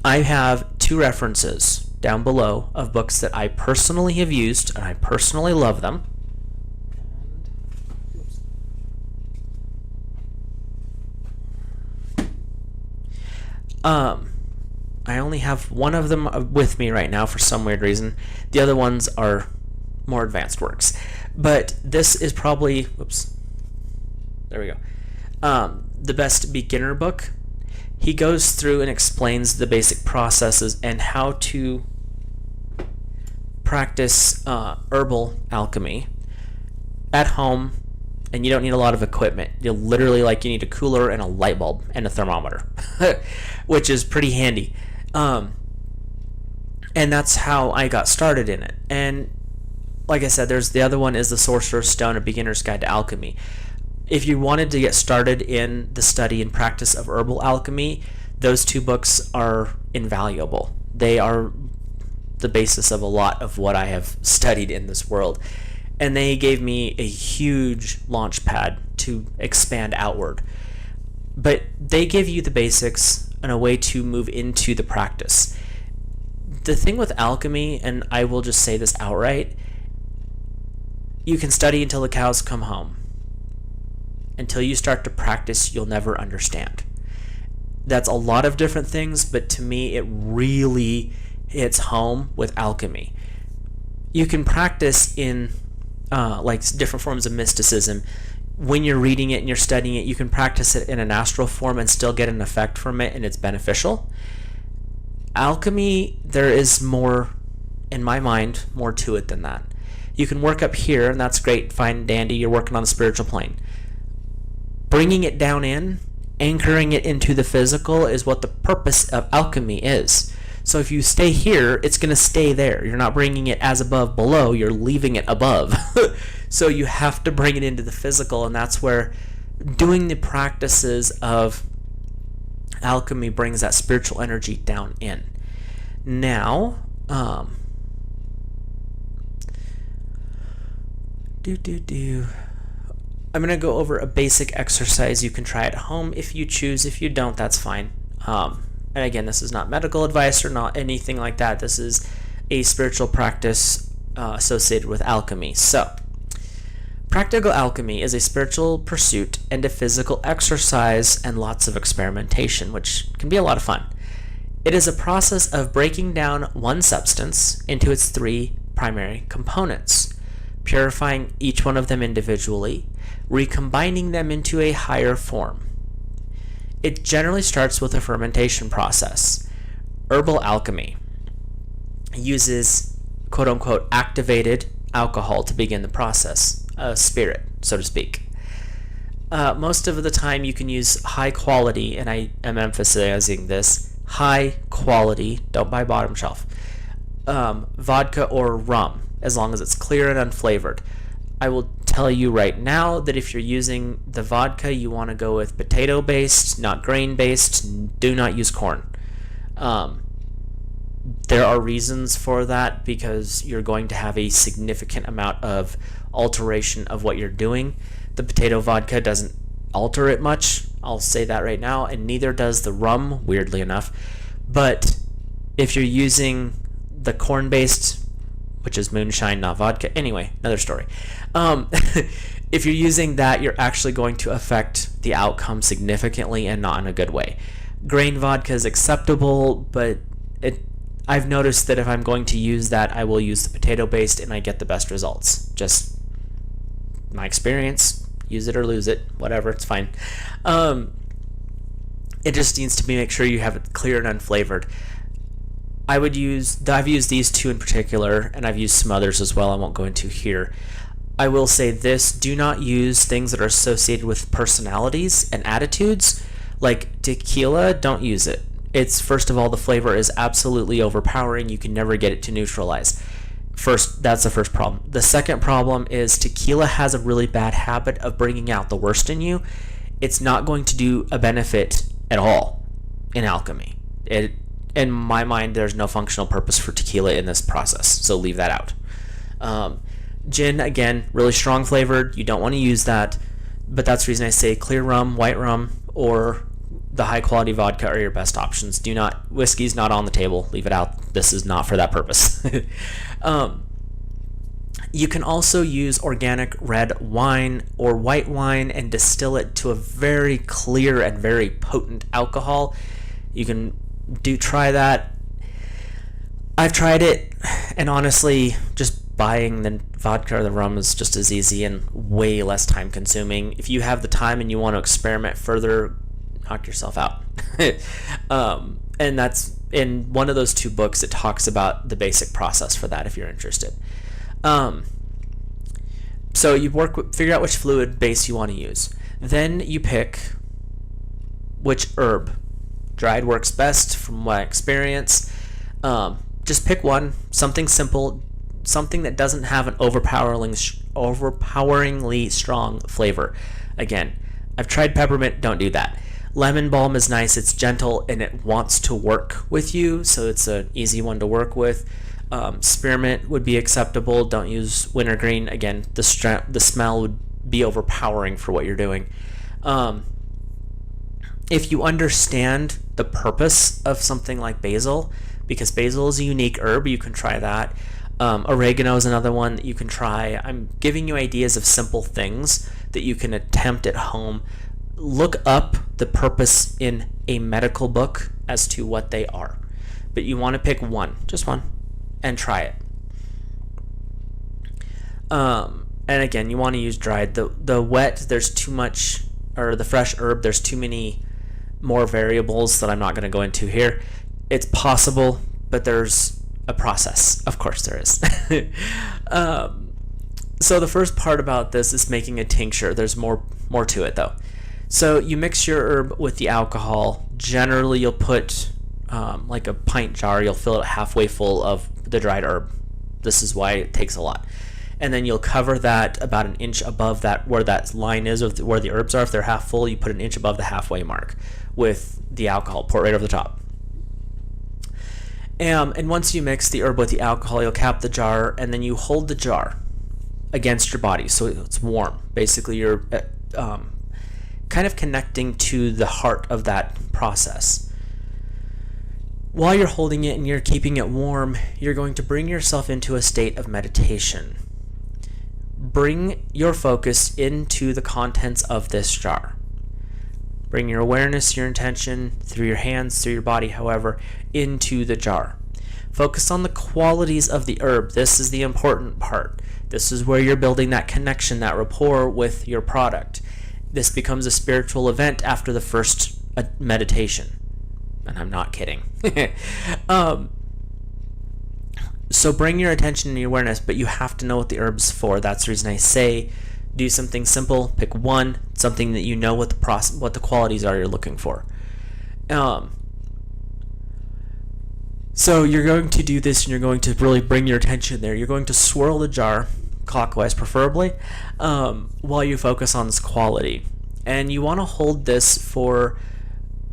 I have 2 references down below of books that I personally have used, and I personally love them. I only have one of them with me right now for some weird reason. The other ones are more advanced works. But this is probably, there we go, the best beginner book. he goes through and explains the basic processes and how to practice herbal alchemy at home, and you don't need a lot of equipment. You'll literally, you need a cooler and a light bulb and a thermometer, which is pretty handy. And that's how I got started in it. And like I said, there's the other one is the Sorcerer's Stone, A Beginner's Guide to Alchemy. If you wanted to get started in the study and practice of herbal alchemy, those two books are invaluable. They are the basis of a lot of what I have studied in this world. And they gave me a huge launch pad to expand outward. But they give you the basics and a way to move into the practice. The thing with alchemy, and I will just say this outright, you can study until the cows come home. Until you start to practice, you'll never understand. That's a lot of different things, but to me, it really hits home with alchemy. You can practice in different forms of mysticism. When you're reading it and you're studying it, you can practice it in an astral form and still get an effect from it, and it's beneficial. Alchemy, there is more, in my mind, more to it than that. You can work up here, and that's great, fine, dandy, you're working on the spiritual plane. Bringing it down in, anchoring it into the physical is what the purpose of alchemy is. So if you stay here, it's going to stay there. You're not bringing it as above below, you're leaving it above. So you have to bring it into the physical, and that's where doing the practices of alchemy brings that spiritual energy down in. Now, I'm going to go over a basic exercise you can try at home if you choose. If you don't, that's fine. And again, this is not medical advice or not anything like that. This is a spiritual practice associated with alchemy. So, practical alchemy is a spiritual pursuit and a physical exercise and lots of experimentation, which can be a lot of fun. It is a process of breaking down one substance into its three primary components, purifying each one of them individually, recombining them into a higher form. It generally starts with a fermentation process. Herbal alchemy uses quote-unquote activated alcohol to begin the process, a spirit, so to speak. Most of the time you can use high quality, and I am emphasizing this, high quality, don't buy bottom shelf, vodka or rum, as long as it's clear and unflavored. I will tell you right now that if you're using the vodka, you want to go with potato-based, not grain-based. Do not use corn. There are reasons for that because you're going to have a significant amount of alteration of what you're doing. The potato vodka doesn't alter it much. I'll say that right now, and neither does the rum, weirdly enough. But if you're using the corn-based, which is moonshine, not vodka. Anyway, another story. If you're using that, you're actually going to affect the outcome significantly and not in a good way. Grain vodka is acceptable, but I've noticed that if I'm going to use that, I will use the potato-based and I get the best results. Just my experience. Use it or lose it. Whatever, it's fine. It just needs to be make sure you have it clear and unflavored. I've used these two in particular, and I've used some others as well I won't go into here. I will say this, do not use things that are associated with personalities and attitudes. Like tequila, don't use it. It's, first of all, the flavor is absolutely overpowering. You can never get it to neutralize. That's the first problem. The second problem is tequila has a really bad habit of bringing out the worst in you. It's not going to do a benefit at all in alchemy. In my mind, there's no functional purpose for tequila in this process, so leave that out. Gin, again, really strong flavored. You don't want to use that, but that's the reason I say clear rum, white rum, or the high quality vodka are your best options. Whiskey's not on the table. Leave it out. This is not for that purpose. You can also use organic red wine or white wine and distill it to a very clear and very potent alcohol. You can try that. I've tried it, and honestly, just buying the vodka or the rum is just as easy and way less time consuming. If you have the time and you want to experiment further, knock yourself out. And that's in one of those 2 books. It talks about the basic process for that if you're interested. So you figure out which fluid base you want to use. Then you pick which herb. Dried works best from my experience. Just pick one, something simple, something that doesn't have an overpoweringly strong flavor. Again, I've tried peppermint, don't do that. Lemon balm is nice, it's gentle, and it wants to work with you, so it's an easy one to work with. Spearmint would be acceptable. Don't use wintergreen. Again, the smell would be overpowering for what you're doing. If you understand the purpose of something like basil, because basil is a unique herb, you can try that. Oregano is another one that you can try. I'm giving you ideas of simple things that you can attempt at home. Look up the purpose in a medical book as to what they are. But you want to pick one, just one, and try it. And again, you want to use dried. The wet, there's too much, or the fresh herb, there's too many more variables that I'm not going to go into here. It's possible, but there's a process. Of course there is. So the first part about this is making a tincture. There's more to it though. So you mix your herb with the alcohol. Generally you'll put like a pint jar, you'll fill it halfway full of the dried herb. This is why it takes a lot. And then you'll cover that about an inch above that, where that line is of where the herbs are. If they're half full, you put an inch above the halfway mark with the alcohol. Pour it right over the top. And once you mix the herb with the alcohol, you'll cap the jar, and then you hold the jar against your body so it's warm. Basically, you're kind of connecting to the heart of that process. While you're holding it and you're keeping it warm, you're going to bring yourself into a state of meditation. Bring your focus into the contents of this jar. Bring your awareness, your intention, through your hands, through your body, however, into the jar. Focus on the qualities of the herb. This is the important part. This is where you're building that connection, that rapport with your product. This becomes a spiritual event after the first meditation. And I'm not kidding. So bring your attention and your awareness, but you have to know what the herb's for. That's the reason I say do something simple. Pick one, something that you know what the qualities are you're looking for. So you're going to do this, and you're going to really bring your attention there. You're going to swirl the jar, clockwise preferably, while you focus on this quality. And you want to hold this for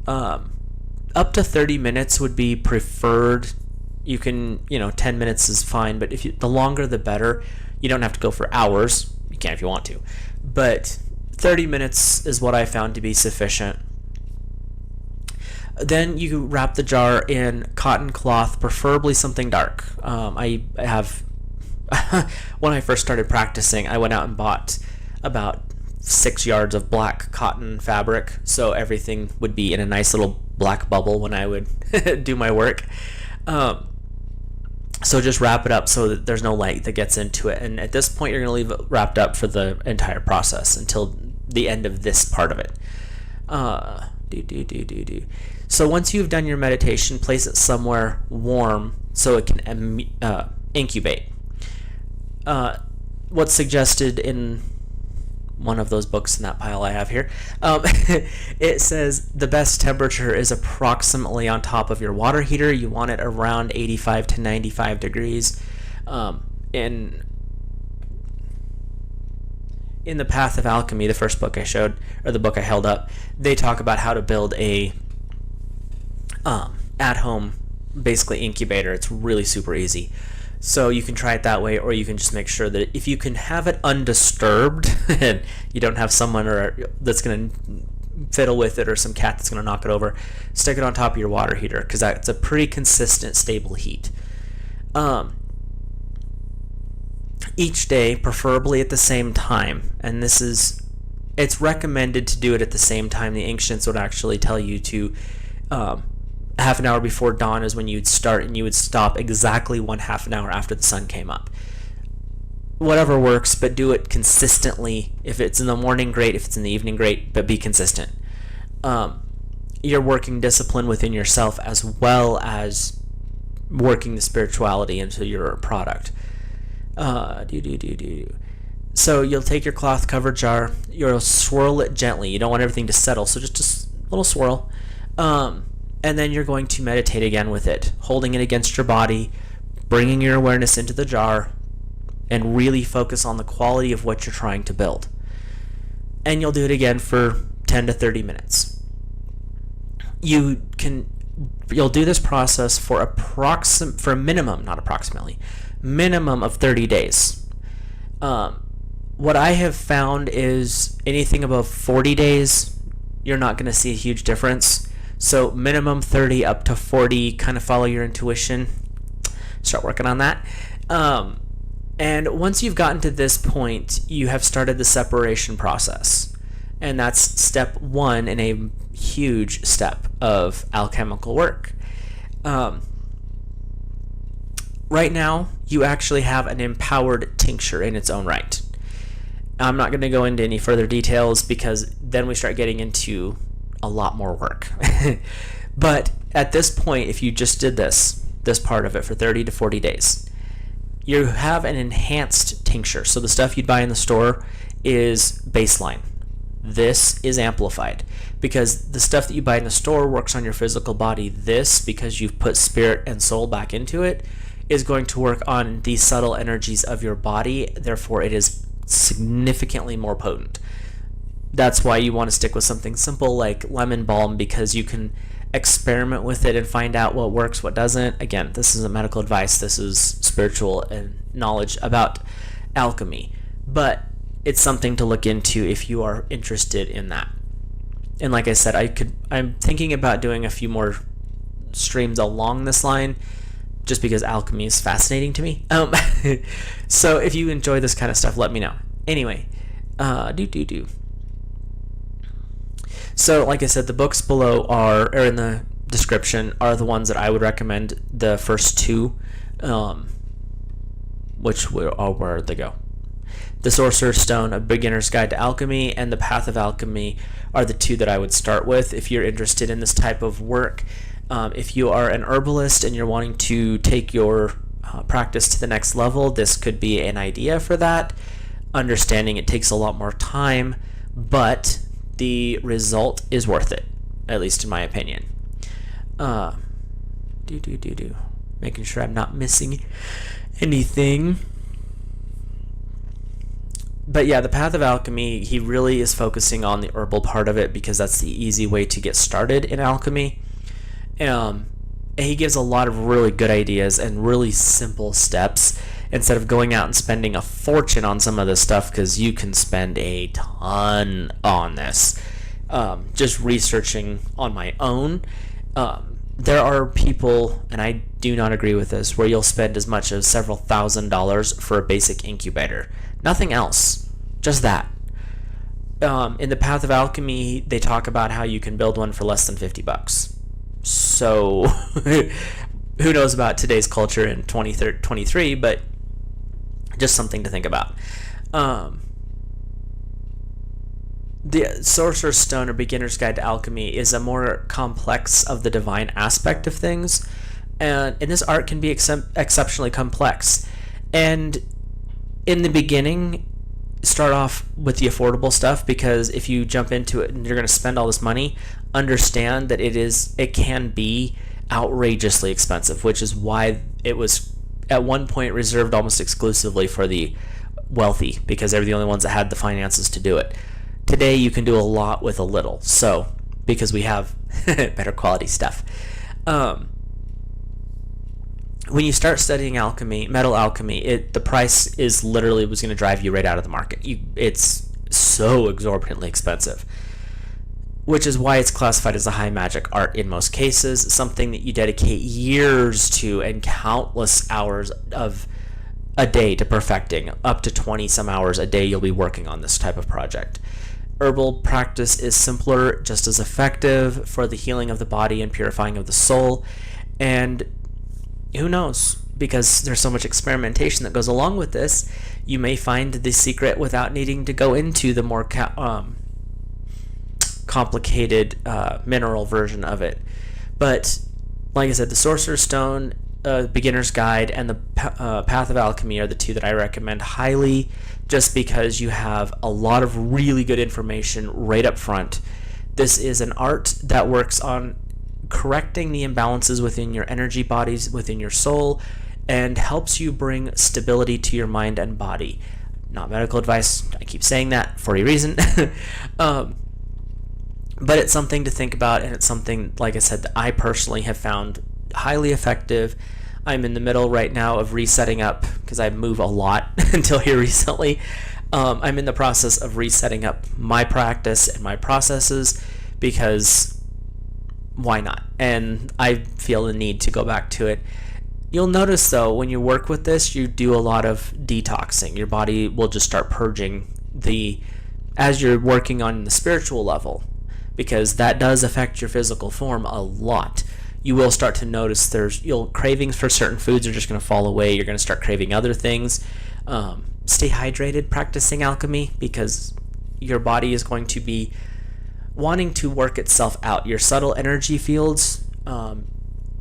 up to 30 minutes would be preferred. You can, 10 minutes is fine, but the longer the better. You don't have to go for hours. You can if you want to, but 30 minutes is what I found to be sufficient. Then you wrap the jar in cotton cloth, preferably something dark. I have, when I first started practicing, I went out and bought about 6 yards of black cotton fabric, so everything would be in a nice little black bubble when I would do my work. So just wrap it up so that there's no light that gets into it. And at this point, you're going to leave it wrapped up for the entire process until the end of this part of it. So once you've done your meditation, place it somewhere warm so it can incubate. What's suggested in one of those books in that pile I have here, it says the best temperature is approximately on top of your water heater. You want it around 85 to 95 degrees. In the Path of Alchemy, the first book I showed, or the book I held up, they talk about how to build a at-home, basically, incubator. It's really super easy. So you can try it that way, or you can just make sure that if you can have it undisturbed and you don't have someone that's going to fiddle with it or some cat that's going to knock it over, stick it on top of your water heater, because that's a pretty consistent, stable heat. Each day, preferably at the same time, and it's recommended to do it at the same time. The ancients would actually tell you to half an hour before dawn is when you'd start, and you would stop exactly 1/2 an hour after the sun came up. Whatever works, but do it consistently. If it's in the morning, great. If it's in the evening, great, but be consistent. you're working discipline within yourself as well as working the spirituality into your product. So you'll take your cloth covered jar, you'll swirl it gently. You don't want everything to settle, so just a little swirl. And then you're going to meditate again with it, holding it against your body, bringing your awareness into the jar, and really focus on the quality of what you're trying to build. And you'll do it again for 10 to 30 minutes. You'll do this process for a minimum of 30 days. What I have found is anything above 40 days, you're not going to see a huge difference. So minimum 30 up to 40, kind of follow your intuition. Start working on that. And once you've gotten to this point, you have started the separation process. And that's step one in a huge step of alchemical work. Right now, you actually have an empowered tincture in its own right. I'm not going to go into any further details because then we start getting into a lot more work. But at this point, if you just did this part of it for 30 to 40 days, you have an enhanced tincture. So the stuff you'd buy in the store is baseline. This is amplified because the stuff that you buy in the store works on your physical body. This, because you've put spirit and soul back into it, is going to work on the subtle energies of your body. Therefore, it is significantly more potent. That's why you want to stick with something simple like lemon balm, because you can experiment with it and find out what works, what doesn't. Again, this isn't medical advice. This is spiritual and knowledge about alchemy. But it's something to look into if you are interested in that. And like I said, I'm thinking about doing a few more streams along this line just because alchemy is fascinating to me. So if you enjoy this kind of stuff, let me know. Anyway, So like I said, the books below or in the description are the ones that I would recommend. The first two, which are where they go. The Sorcerer's Stone, A Beginner's Guide to Alchemy, and The Path of Alchemy are the two that I would start with if you're interested in this type of work. If you are an herbalist and you're wanting to take your practice to the next level, this could be an idea for that. Understanding it takes a lot more time, but the result is worth it, at least in my opinion. Making sure I'm not missing anything. But yeah, the Path of Alchemy, he really is focusing on the herbal part of it because that's the easy way to get started in alchemy. He gives a lot of really good ideas and really simple steps instead of going out and spending a fortune on some of this stuff, because you can spend a ton on this. Just researching on my own, there are people, and I do not agree with this, where you'll spend as much as several $1,000s for a basic incubator. Nothing else, just that. In the Path of Alchemy, they talk about how you can build one for less than $50. So, who knows about today's culture in 2023, but just something to think about. The Sorcerer's Stone, or Beginner's Guide to Alchemy, is a more complex of the divine aspect of things, and this art can be exceptionally complex. And in the beginning, start off with the affordable stuff, because if you jump into it and you're going to spend all this money, understand that it can be outrageously expensive, which is why it was at one point reserved almost exclusively for the wealthy, because they were the only ones that had the finances to do it. Today you can do a lot with a little, so because we have better quality stuff. When you start studying alchemy, metal alchemy, the price is literally was going to drive you right out of the market. It's so exorbitantly expensive, which is why it's classified as a high magic art in most cases, something that you dedicate years to and countless hours of a day to perfecting. Up to 20 some hours a day you'll be working on this type of project. Herbal practice is simpler, just as effective for the healing of the body and purifying of the soul, and who knows, because there's so much experimentation that goes along with this, you may find the secret without needing to go into the more complicated mineral version of it. But like I said, the Sorcerer's Stone, Beginner's Guide, and the Path of Alchemy are the two that I recommend highly, just because you have a lot of really good information right up front. This is an art that works on correcting the imbalances within your energy bodies, within your soul, and helps you bring stability to your mind and body. Not medical advice, I keep saying that for a reason. But it's something to think about, and it's something, like I said, that I personally have found highly effective. I'm in the middle right now of resetting up, because I move a lot until here recently. I'm in the process of resetting up my practice and my processes, because why not? And I feel the need to go back to it. You'll notice though, when you work with this, you do a lot of detoxing. Your body will just start purging as you're working on the spiritual level, because that does affect your physical form a lot. You will start to notice cravings for certain foods are just going to fall away. You're going to start craving other things. Stay hydrated practicing alchemy, because your body is going to be wanting to work itself out. Your subtle energy fields,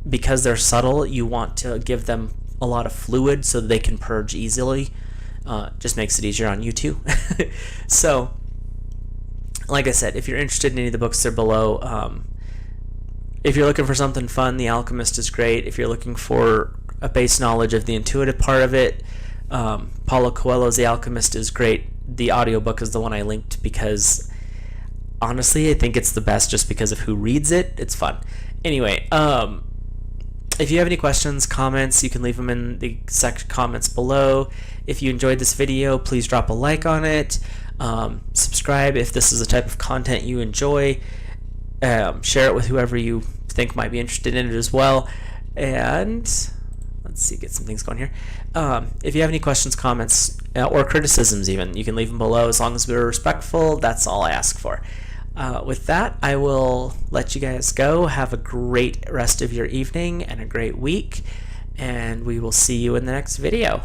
because they're subtle, you want to give them a lot of fluid so that they can purge easily. Just makes it easier on you too. So, like I said, if you're interested in any of the books, they're below. If you're looking for something fun, The Alchemist is great. If you're looking for a base knowledge of the intuitive part of it, Paulo Coelho's The Alchemist is great. The audiobook is the one I linked, because honestly, I think it's the best just because of who reads it. It's fun. Anyway, if you have any questions, comments, you can leave them in the comments below. If you enjoyed this video, please drop a like on it. Subscribe if this is the type of content you enjoy. Share it with whoever you think might be interested in it as well. And let's see, get some things going here. If you have any questions, comments, or criticisms even, you can leave them below. As long as we're respectful, that's all I ask for. With that, I will let you guys go. Have a great rest of your evening and a great week, and we will see you in the next video.